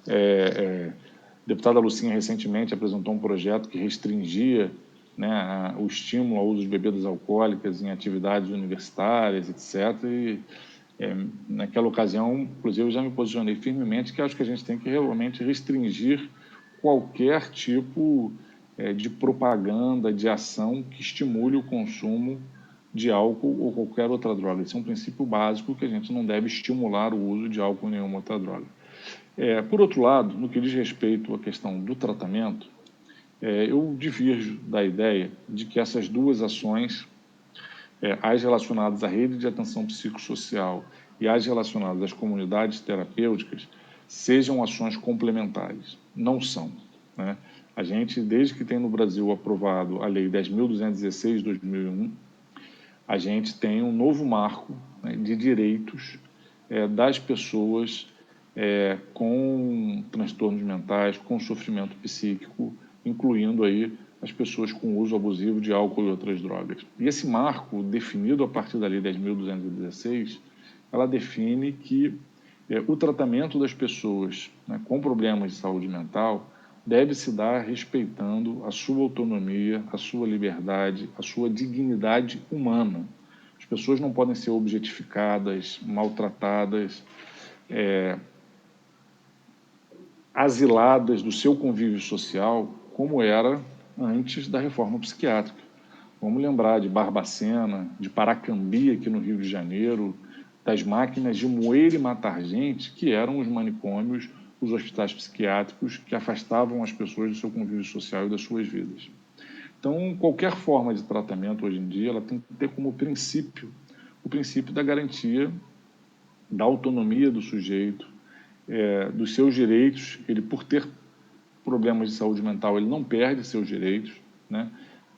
a deputada Lucinha recentemente apresentou um projeto que restringia, né, o estímulo ao uso de bebidas alcoólicas em atividades universitárias, etc. E, naquela ocasião, inclusive, eu já me posicionei firmemente que acho que a gente tem que realmente restringir qualquer tipo de propaganda, de ação que estimule o consumo de álcool ou qualquer outra droga. Esse é um princípio básico que a gente não deve estimular o uso de álcool ou nenhuma outra droga. Por outro lado, no que diz respeito à questão do tratamento, eu divirjo da ideia de que essas duas ações, as relacionadas à rede de atenção psicossocial e as relacionadas às comunidades terapêuticas, sejam ações complementares. Não são, né? A gente, desde que tem no Brasil aprovado a Lei 10.216 de 2001, a gente tem um novo marco, né, de direitos das pessoas com transtornos mentais, com sofrimento psíquico, incluindo aí as pessoas com uso abusivo de álcool e outras drogas. E esse marco, definido a partir da Lei 10.216, ela define que o tratamento das pessoas, né, com problemas de saúde mental deve se dar respeitando a sua autonomia, a sua liberdade, a sua dignidade humana. As pessoas não podem ser objetificadas, maltratadas, asiladas do seu convívio social como era antes da reforma psiquiátrica. Vamos lembrar de Barbacena, de Paracambi, aqui no Rio de Janeiro, das máquinas de moer e matar gente, que eram os manicômios, os hospitais psiquiátricos, que afastavam as pessoas do seu convívio social e das suas vidas. Então, qualquer forma de tratamento hoje em dia, ela tem que ter como princípio o princípio da garantia da autonomia do sujeito, dos seus direitos. Ele, por ter problemas de saúde mental, ele não perde seus direitos, né?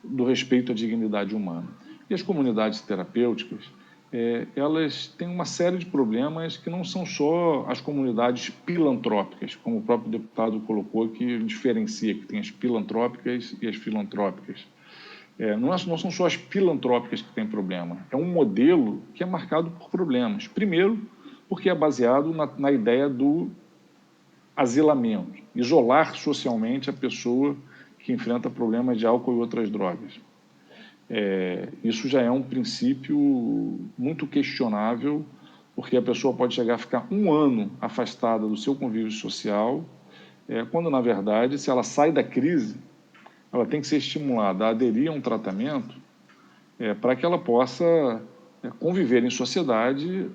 Do respeito à dignidade humana. E as comunidades terapêuticas, elas têm uma série de problemas que não são só as comunidades filantrópicas, como o próprio deputado colocou, que diferencia, que tem as filantrópicas e as filantrópicas. Não são só as filantrópicas que têm problema, é um modelo que é marcado por problemas. Primeiro, porque é baseado na ideia do asilamento, isolar socialmente a pessoa que enfrenta problemas de álcool e outras drogas. Isso já é um princípio muito questionável, porque a pessoa pode chegar a ficar 1 ano afastada do seu convívio social, quando, na verdade, se ela sai da crise, ela tem que ser estimulada a aderir a um tratamento para que ela possa conviver em sociedade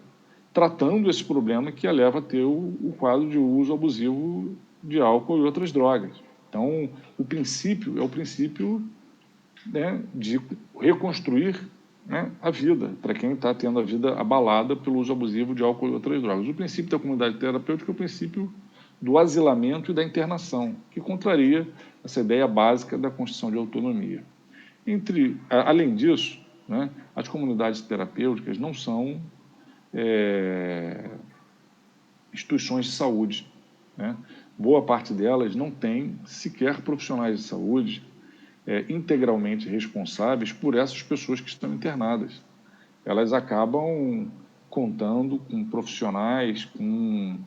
tratando esse problema que a leva a ter o quadro de uso abusivo de álcool e outras drogas. Então, o princípio é o princípio, né, de reconstruir, né, a vida, para quem está tendo a vida abalada pelo uso abusivo de álcool e outras drogas. O princípio da comunidade terapêutica é o princípio do asilamento e da internação, que contraria essa ideia básica da construção de autonomia. Além disso, né, as comunidades terapêuticas não são instituições de saúde, né? Boa parte delas não tem sequer profissionais de saúde integralmente responsáveis por essas pessoas que estão internadas. Elas acabam contando com profissionais, com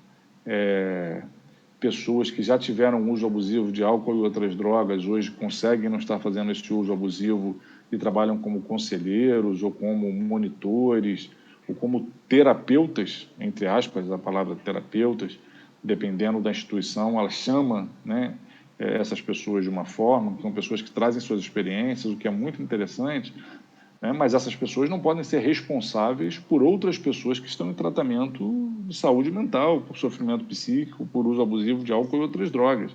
pessoas que já tiveram uso abusivo de álcool e outras drogas, hoje conseguem não estar fazendo esse uso abusivo e trabalham como conselheiros ou como monitores ou como terapeutas, entre aspas, a palavra terapeutas, dependendo da instituição, ela chama, né, essas pessoas de uma forma, são pessoas que trazem suas experiências, o que é muito interessante, né, mas essas pessoas não podem ser responsáveis por outras pessoas que estão em tratamento de saúde mental, por sofrimento psíquico, por uso abusivo de álcool e outras drogas.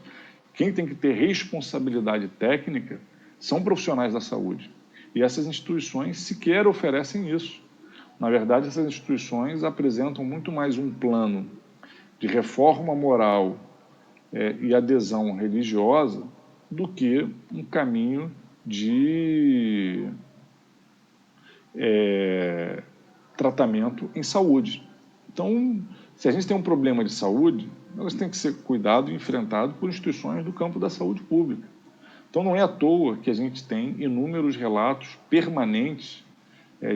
Quem tem que ter responsabilidade técnica são profissionais da saúde. E essas instituições sequer oferecem isso. Na verdade, essas instituições apresentam muito mais um plano de reforma moral e adesão religiosa do que um caminho de tratamento em saúde. Então, se a gente tem um problema de saúde, elas têm que ser cuidado e enfrentado por instituições do campo da saúde pública. Então, não é à toa que a gente tem inúmeros relatos permanentes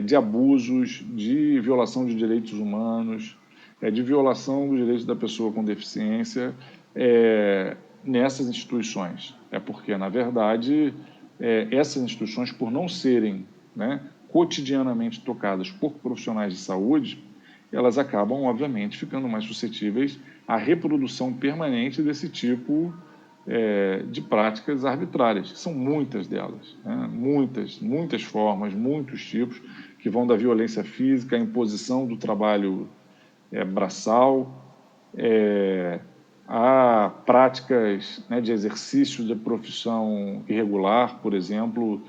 de abusos, de violação de direitos humanos, de violação dos direitos da pessoa com deficiência nessas instituições. Porque, na verdade, essas instituições, por não serem, né, cotidianamente tocadas por profissionais de saúde, elas acabam, obviamente, ficando mais suscetíveis à reprodução permanente desse tipo de práticas arbitrárias. São muitas delas, né? Muitas formas, muitos tipos, que vão da violência física à imposição do trabalho braçal, a práticas, né, de exercício de profissão irregular, por exemplo,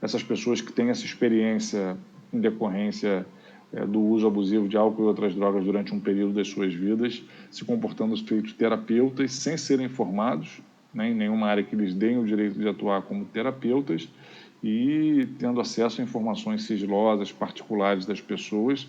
essas pessoas que têm essa experiência em decorrência do uso abusivo de álcool e outras drogas durante um período das suas vidas, se comportando feito terapeutas, sem serem formados, né, em nenhuma área que lhes deem o direito de atuar como terapeutas, e tendo acesso a informações sigilosas, particulares das pessoas,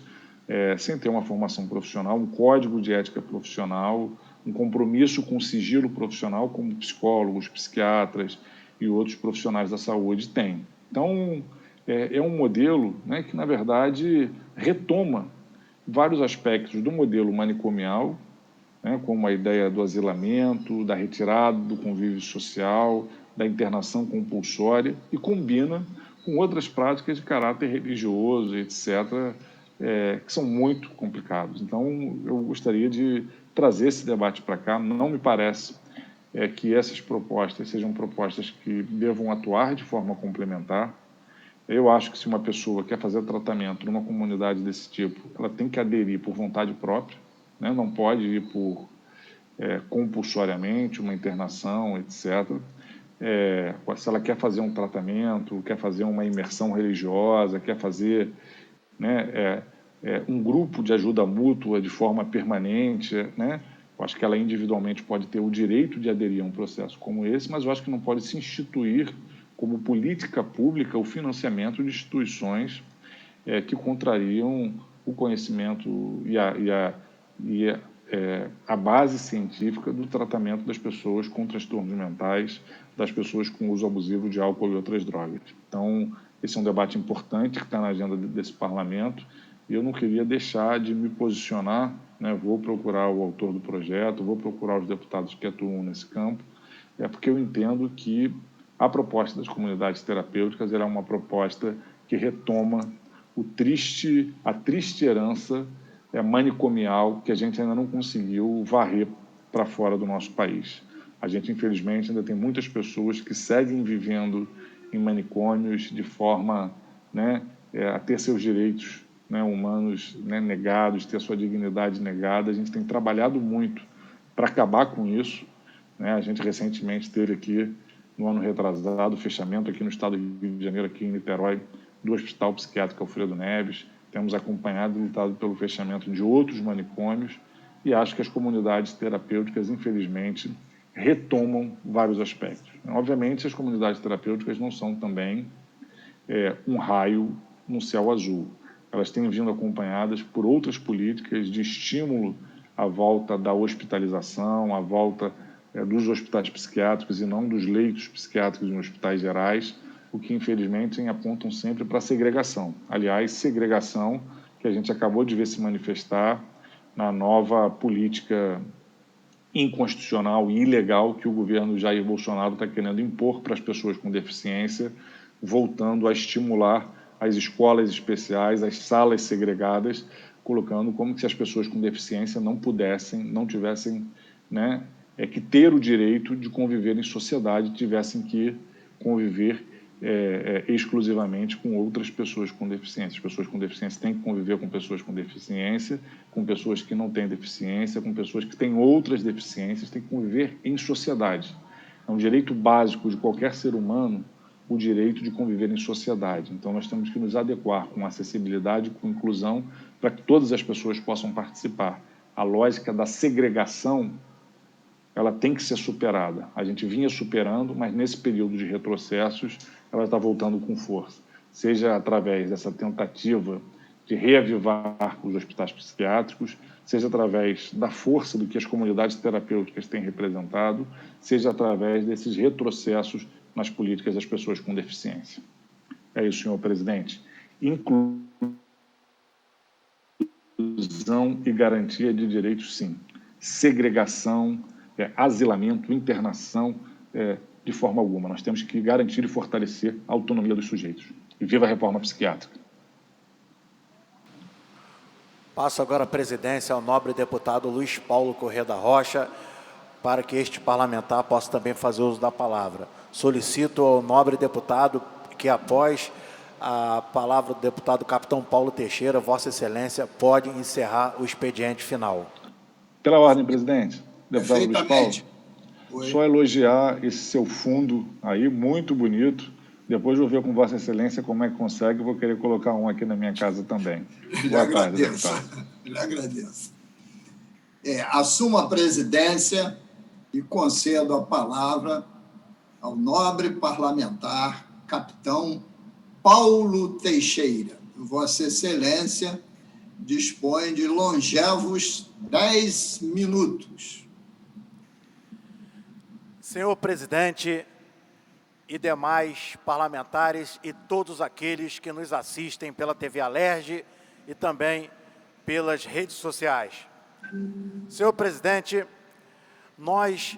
sem ter uma formação profissional, um código de ética profissional, um compromisso com o sigilo profissional, como psicólogos, psiquiatras e outros profissionais da saúde têm. Então, é um modelo, né, que, na verdade, retoma vários aspectos do modelo manicomial, né, como a ideia do asilamento, da retirada do convívio social, da internação compulsória, e combina com outras práticas de caráter religioso, etc., que são muito complicados. Então, eu gostaria de trazer esse debate para cá. Não me parece é que essas propostas sejam propostas que devam atuar de forma complementar. Eu acho que se uma pessoa quer fazer tratamento numa comunidade desse tipo, ela tem que aderir por vontade própria, né? Não pode ir por compulsoriamente, uma internação, etc. Se ela quer fazer um tratamento, quer fazer uma imersão religiosa, quer fazer, né, um grupo de ajuda mútua de forma permanente, né? Eu acho que ela individualmente pode ter o direito de aderir a um processo como esse, mas eu acho que não pode se instituir como política pública o financiamento de instituições que contrariam o conhecimento e a base científica do tratamento das pessoas com transtornos mentais, das pessoas com uso abusivo de álcool e outras drogas. Então, esse é um debate importante que está na agenda desse parlamento e eu não queria deixar de me posicionar, né? Vou procurar o autor do projeto, vou procurar os deputados que atuam nesse campo, porque eu entendo que a proposta das comunidades terapêuticas é uma proposta que retoma a triste herança manicomial que a gente ainda não conseguiu varrer para fora do nosso país. A gente, infelizmente, ainda tem muitas pessoas que seguem vivendo em manicômios de forma, né, a ter seus direitos, né, humanos, né, negados, ter sua dignidade negada. A gente tem trabalhado muito para acabar com isso, né? A gente recentemente teve aqui, no ano retrasado, o fechamento aqui no estado do Rio de Janeiro, aqui em Niterói, do Hospital Psiquiátrico Alfredo Neves. Temos acompanhado e lutado pelo fechamento de outros manicômios e acho que as comunidades terapêuticas, infelizmente, retomam vários aspectos. Obviamente, as comunidades terapêuticas não são também um raio no céu azul. Elas têm vindo acompanhadas por outras políticas de estímulo à volta da hospitalização, à volta dos hospitais psiquiátricos e não dos leitos psiquiátricos em hospitais gerais, o que, infelizmente, apontam sempre para a segregação. Aliás, segregação que a gente acabou de ver se manifestar na nova política inconstitucional e ilegal que o governo Jair Bolsonaro está querendo impor para as pessoas com deficiência, voltando a estimular as escolas especiais, as salas segregadas, colocando como se as pessoas com deficiência não tivessem, né, que ter o direito de conviver em sociedade, tivessem que conviver exclusivamente com outras pessoas com deficiência. As pessoas com deficiência têm que conviver com pessoas com deficiência, com pessoas que não têm deficiência, com pessoas que têm outras deficiências, têm que conviver em sociedade. É um direito básico de qualquer ser humano o direito de conviver em sociedade. Então, nós temos que nos adequar com acessibilidade, com inclusão, para que todas as pessoas possam participar. A lógica da segregação, ela tem que ser superada. A gente vinha superando, mas nesse período de retrocessos, ela está voltando com força. Seja através dessa tentativa de reavivar os hospitais psiquiátricos, seja através da força do que as comunidades terapêuticas têm representado, seja através desses retrocessos nas políticas das pessoas com deficiência. É isso, senhor presidente. Inclusão e garantia de direitos, sim. Segregação, asilamento, internação, de forma alguma. Nós temos que garantir e fortalecer a autonomia dos sujeitos. E viva a reforma psiquiátrica. Passo agora a presidência ao nobre deputado Luiz Paulo Corrêa da Rocha, para que este parlamentar possa também fazer uso da palavra. Solicito ao nobre deputado que, após a palavra do deputado Capitão Paulo Teixeira, Vossa Excelência pode encerrar o expediente final. Pela ordem, presidente. Deputado Luiz Paulo, só elogiar esse seu fundo aí, muito bonito. Depois eu vou ver com Vossa Excelência como é que consegue, vou querer colocar um aqui na minha casa também. Boa tarde, deputado. Lhe agradeço. Assumo a presidência e concedo a palavra ao nobre parlamentar, capitão Paulo Teixeira. Vossa Excelência dispõe de longevos 10 minutos. Senhor presidente e demais parlamentares e todos aqueles que nos assistem pela TV Alerj e também pelas redes sociais. Senhor presidente, nós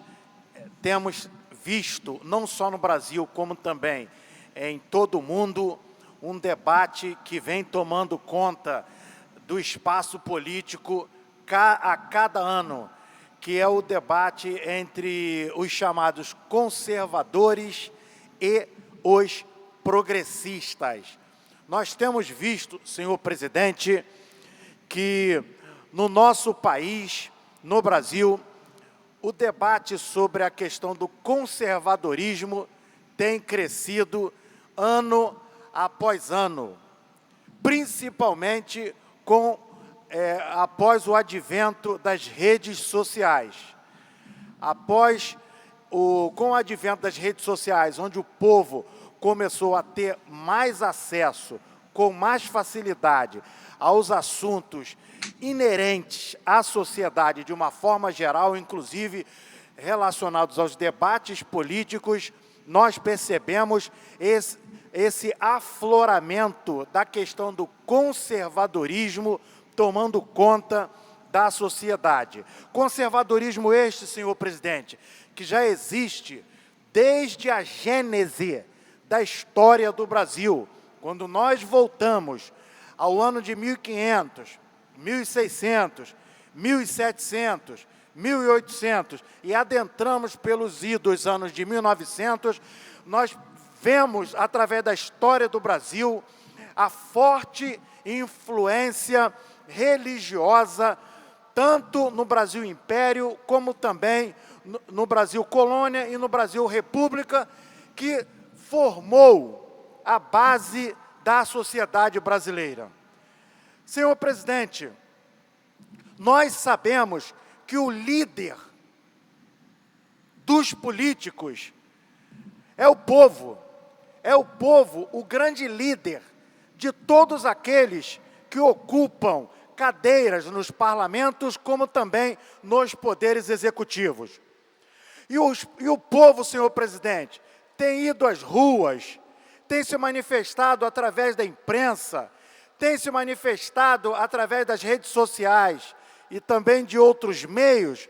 temos visto, não só no Brasil, como também em todo o mundo, um debate que vem tomando conta do espaço político a cada ano, que é o debate entre os chamados conservadores e os progressistas. Nós temos visto, senhor presidente, que no nosso país, no Brasil, o debate sobre a questão do conservadorismo tem crescido ano após ano, principalmente após o advento das redes sociais. Com o advento das redes sociais, onde o povo começou a ter mais acesso, com mais facilidade, aos assuntos inerentes à sociedade de uma forma geral, inclusive relacionados aos debates políticos, nós percebemos esse afloramento da questão do conservadorismo tomando conta da sociedade. Conservadorismo este, senhor presidente, que já existe desde a gênese da história do Brasil, quando nós voltamos ao ano de 1500, 1600, 1700, 1800 e adentramos pelos idos anos de 1900, nós vemos, através da história do Brasil, a forte influência religiosa, tanto no Brasil Império, como também no Brasil Colônia e no Brasil República, que formou a base da sociedade brasileira. Senhor presidente, nós sabemos que o líder dos políticos é o povo, o grande líder de todos aqueles que ocupam cadeiras nos parlamentos, como também nos poderes executivos. E o povo, senhor presidente, tem ido às ruas, tem se manifestado através da imprensa, tem se manifestado através das redes sociais e também de outros meios,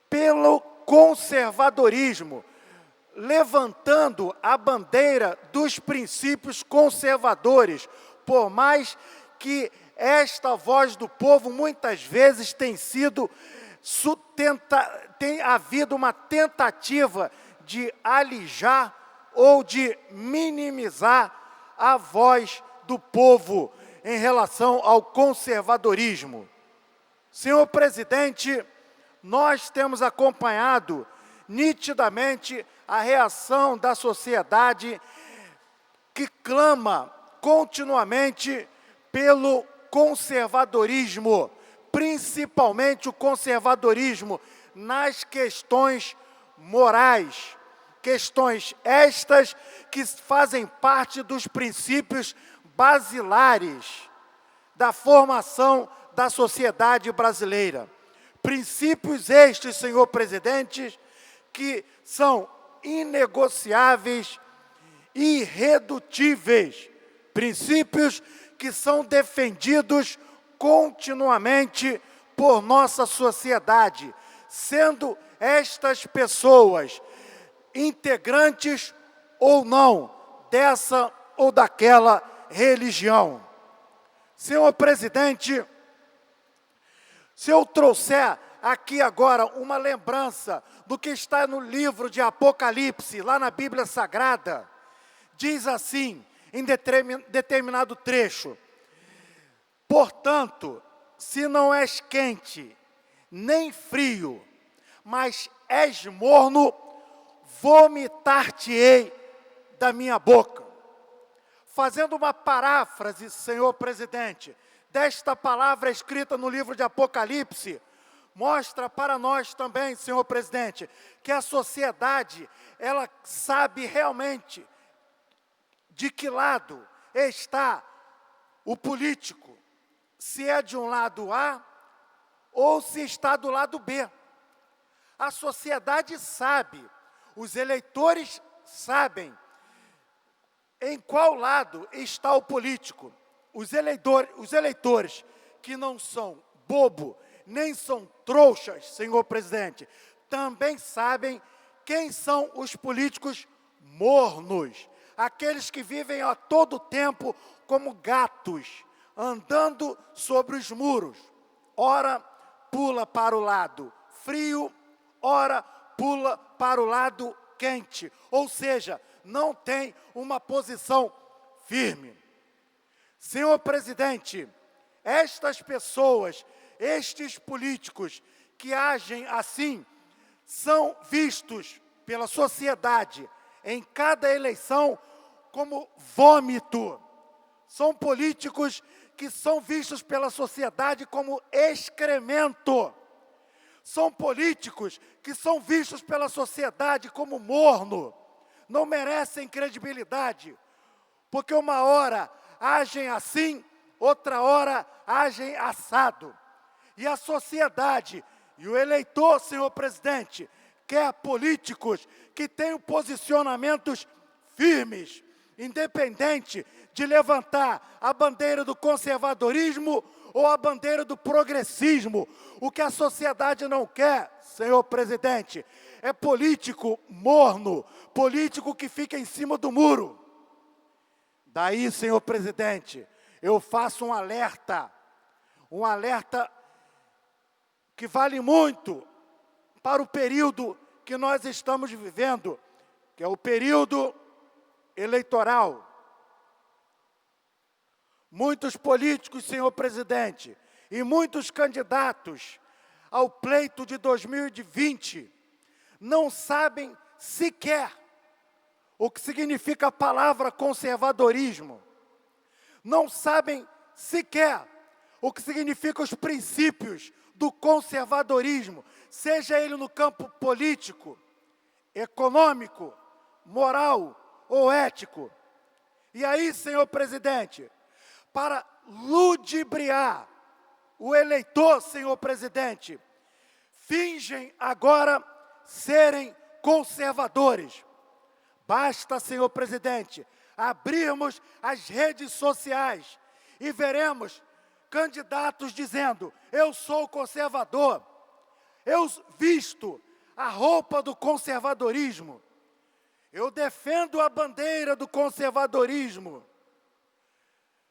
pelo conservadorismo, levantando a bandeira dos princípios conservadores, por mais que esta voz do povo muitas vezes tem havido uma tentativa de alijar ou de minimizar a voz do povo em relação ao conservadorismo. Senhor presidente, nós temos acompanhado nitidamente a reação da sociedade que clama continuamente pelo conservadorismo, principalmente o conservadorismo nas questões morais, questões estas que fazem parte dos princípios basilares da formação da sociedade brasileira. Princípios estes, senhor presidente, que são inegociáveis e irredutíveis, princípios que são defendidos continuamente por nossa sociedade, sendo estas pessoas integrantes ou não dessa ou daquela religião. Senhor presidente, se eu trouxer aqui agora uma lembrança do que está no livro de Apocalipse, lá na Bíblia Sagrada, diz assim, em determinado trecho: portanto, se não és quente, nem frio, mas és morno, vomitar-te-ei da minha boca. Fazendo uma paráfrase, senhor presidente, desta palavra escrita no livro de Apocalipse, mostra para nós também, senhor presidente, que a sociedade, ela sabe realmente de que lado está o político, se é de um lado A ou se está do lado B. A sociedade sabe, os eleitores sabem em qual lado está o político. Os eleitores que não são bobo, nem são trouxas, senhor presidente, também sabem quem são os políticos mornos, aqueles que vivem a todo tempo como gatos, andando sobre os muros. Ora pula para o lado frio, ora pula para o lado quente. Ou seja, não tem uma posição firme. Senhor presidente, estas pessoas, estes políticos que agem assim, são vistos pela sociedade em cada eleição como vômito. São políticos que são vistos pela sociedade como excremento. São políticos que são vistos pela sociedade como morno. Não merecem credibilidade, porque uma hora agem assim, outra hora agem assado. E a sociedade e o eleitor, senhor presidente, quer políticos que tenham posicionamentos firmes, independente de levantar a bandeira do conservadorismo ou a bandeira do progressismo. O que a sociedade não quer, senhor presidente, é político morno, político que fica em cima do muro. Daí, senhor presidente, eu faço um alerta que vale muito para o período que nós estamos vivendo, que é o período eleitoral. Muitos políticos, senhor presidente, e muitos candidatos ao pleito de 2020 não sabem sequer o que significa a palavra conservadorismo. Não sabem sequer o que significam os princípios do conservadorismo, seja ele no campo político, econômico, moral ou ético. E aí, senhor presidente, para ludibriar o eleitor, senhor presidente, fingem agora serem conservadores. Basta, senhor presidente, abrirmos as redes sociais e veremos candidatos dizendo: eu sou conservador, eu visto a roupa do conservadorismo, eu defendo a bandeira do conservadorismo,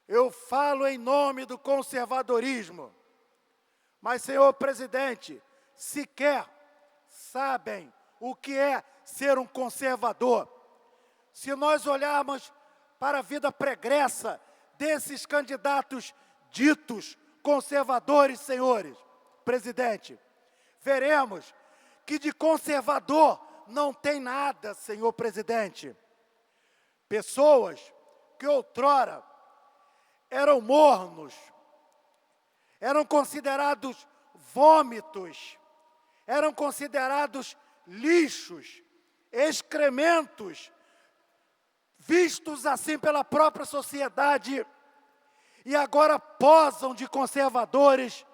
eu falo em nome do conservadorismo. Mas, senhor presidente, sequer sabem o que é ser um conservador. Se nós olharmos para a vida pregressa desses candidatos ditos conservadores, senhores presidente, veremos que de conservador não tem nada, senhor presidente. Pessoas que outrora eram mornos, eram considerados vômitos, eram considerados lixos, excrementos, vistos assim pela própria sociedade, e agora posam de conservadores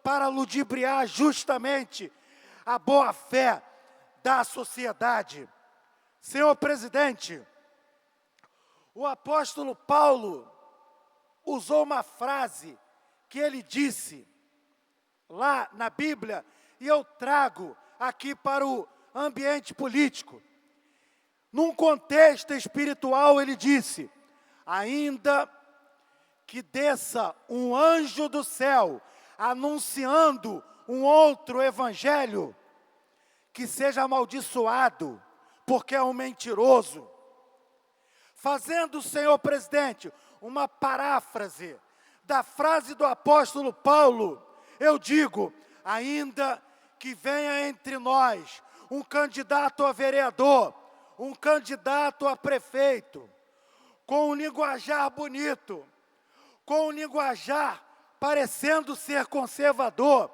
para ludibriar justamente a boa-fé da sociedade. Senhor presidente, o apóstolo Paulo usou uma frase que ele disse lá na Bíblia, e eu trago aqui para o ambiente político. Num contexto espiritual, ele disse: ainda que desça um anjo do céu anunciando um outro evangelho, que seja amaldiçoado, porque é um mentiroso. Fazendo, senhor presidente, uma paráfrase da frase do apóstolo Paulo, eu digo: ainda que venha entre nós um candidato a vereador, um candidato a prefeito, com um linguajar bonito, com um linguajar parecendo ser conservador,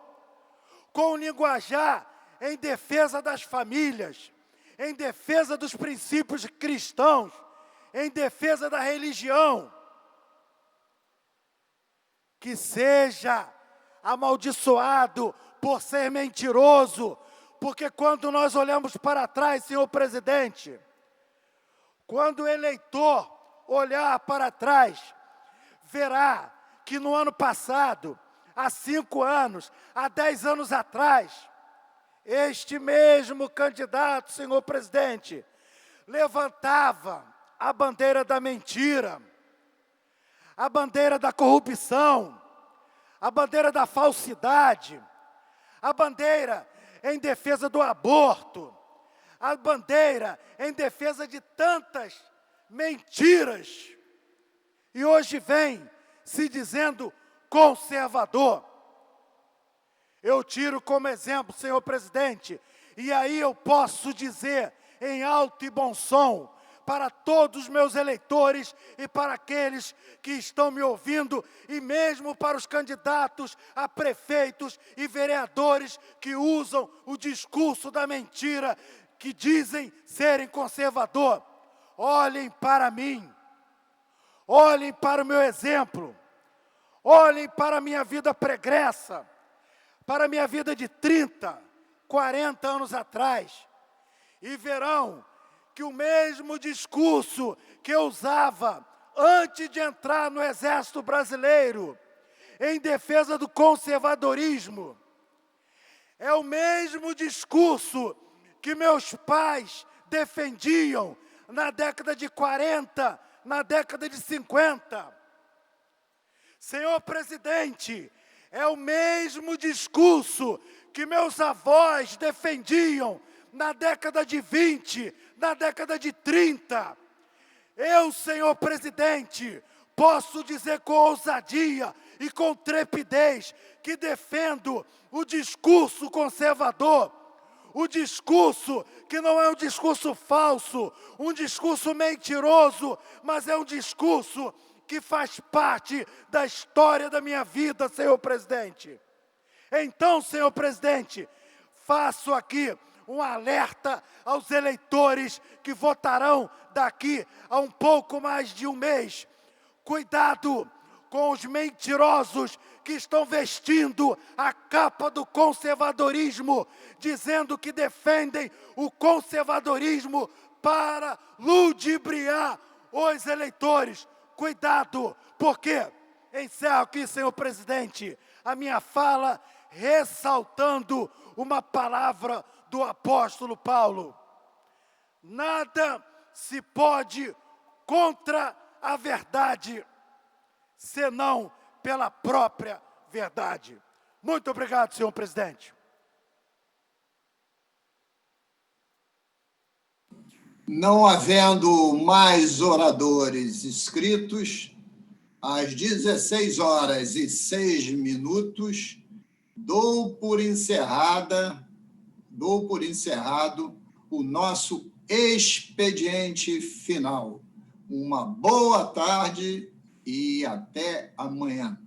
com um linguajar em defesa das famílias, em defesa dos princípios cristãos, em defesa da religião, que seja amaldiçoado por ser mentiroso, porque quando nós olhamos para trás, senhor presidente, quando o eleitor olhar para trás, verá que no ano passado, há 5 anos, há 10 anos atrás, este mesmo candidato, senhor presidente, levantava a bandeira da mentira, a bandeira da corrupção, a bandeira da falsidade, a bandeira em defesa do aborto, a bandeira em defesa de tantas mentiras, e hoje vem se dizendo conservador. Eu tiro como exemplo, senhor presidente, e aí eu posso dizer em alto e bom som para todos os meus eleitores e para aqueles que estão me ouvindo, e mesmo para os candidatos a prefeitos e vereadores que usam o discurso da mentira, que dizem serem conservador. Olhem para mim, olhem para o meu exemplo, olhem para a minha vida pregressa, para a minha vida de 30, 40 anos atrás, e verão que o mesmo discurso que eu usava antes de entrar no Exército Brasileiro, em defesa do conservadorismo, é o mesmo discurso que meus pais defendiam na década de 40, na década de 50. Senhor presidente, é o mesmo discurso que meus avós defendiam na década de 20, na década de 30. Eu, senhor presidente, posso dizer com ousadia e com trepidez que defendo o discurso conservador, o discurso que não é um discurso falso, um discurso mentiroso, mas é um discurso que faz parte da história da minha vida, senhor presidente. Então, senhor presidente, faço aqui um alerta aos eleitores que votarão daqui a um pouco mais de um mês. Cuidado com os mentirosos que estão vestindo a capa do conservadorismo, dizendo que defendem o conservadorismo para ludibriar os eleitores. Cuidado, porque, encerro aqui, senhor presidente, a minha fala ressaltando uma palavra do apóstolo Paulo: nada se pode contra a verdade, senão pela própria verdade. Muito obrigado, senhor presidente. Não havendo mais oradores inscritos, às 16h06, dou por encerrado o nosso expediente final. Uma boa tarde e até amanhã.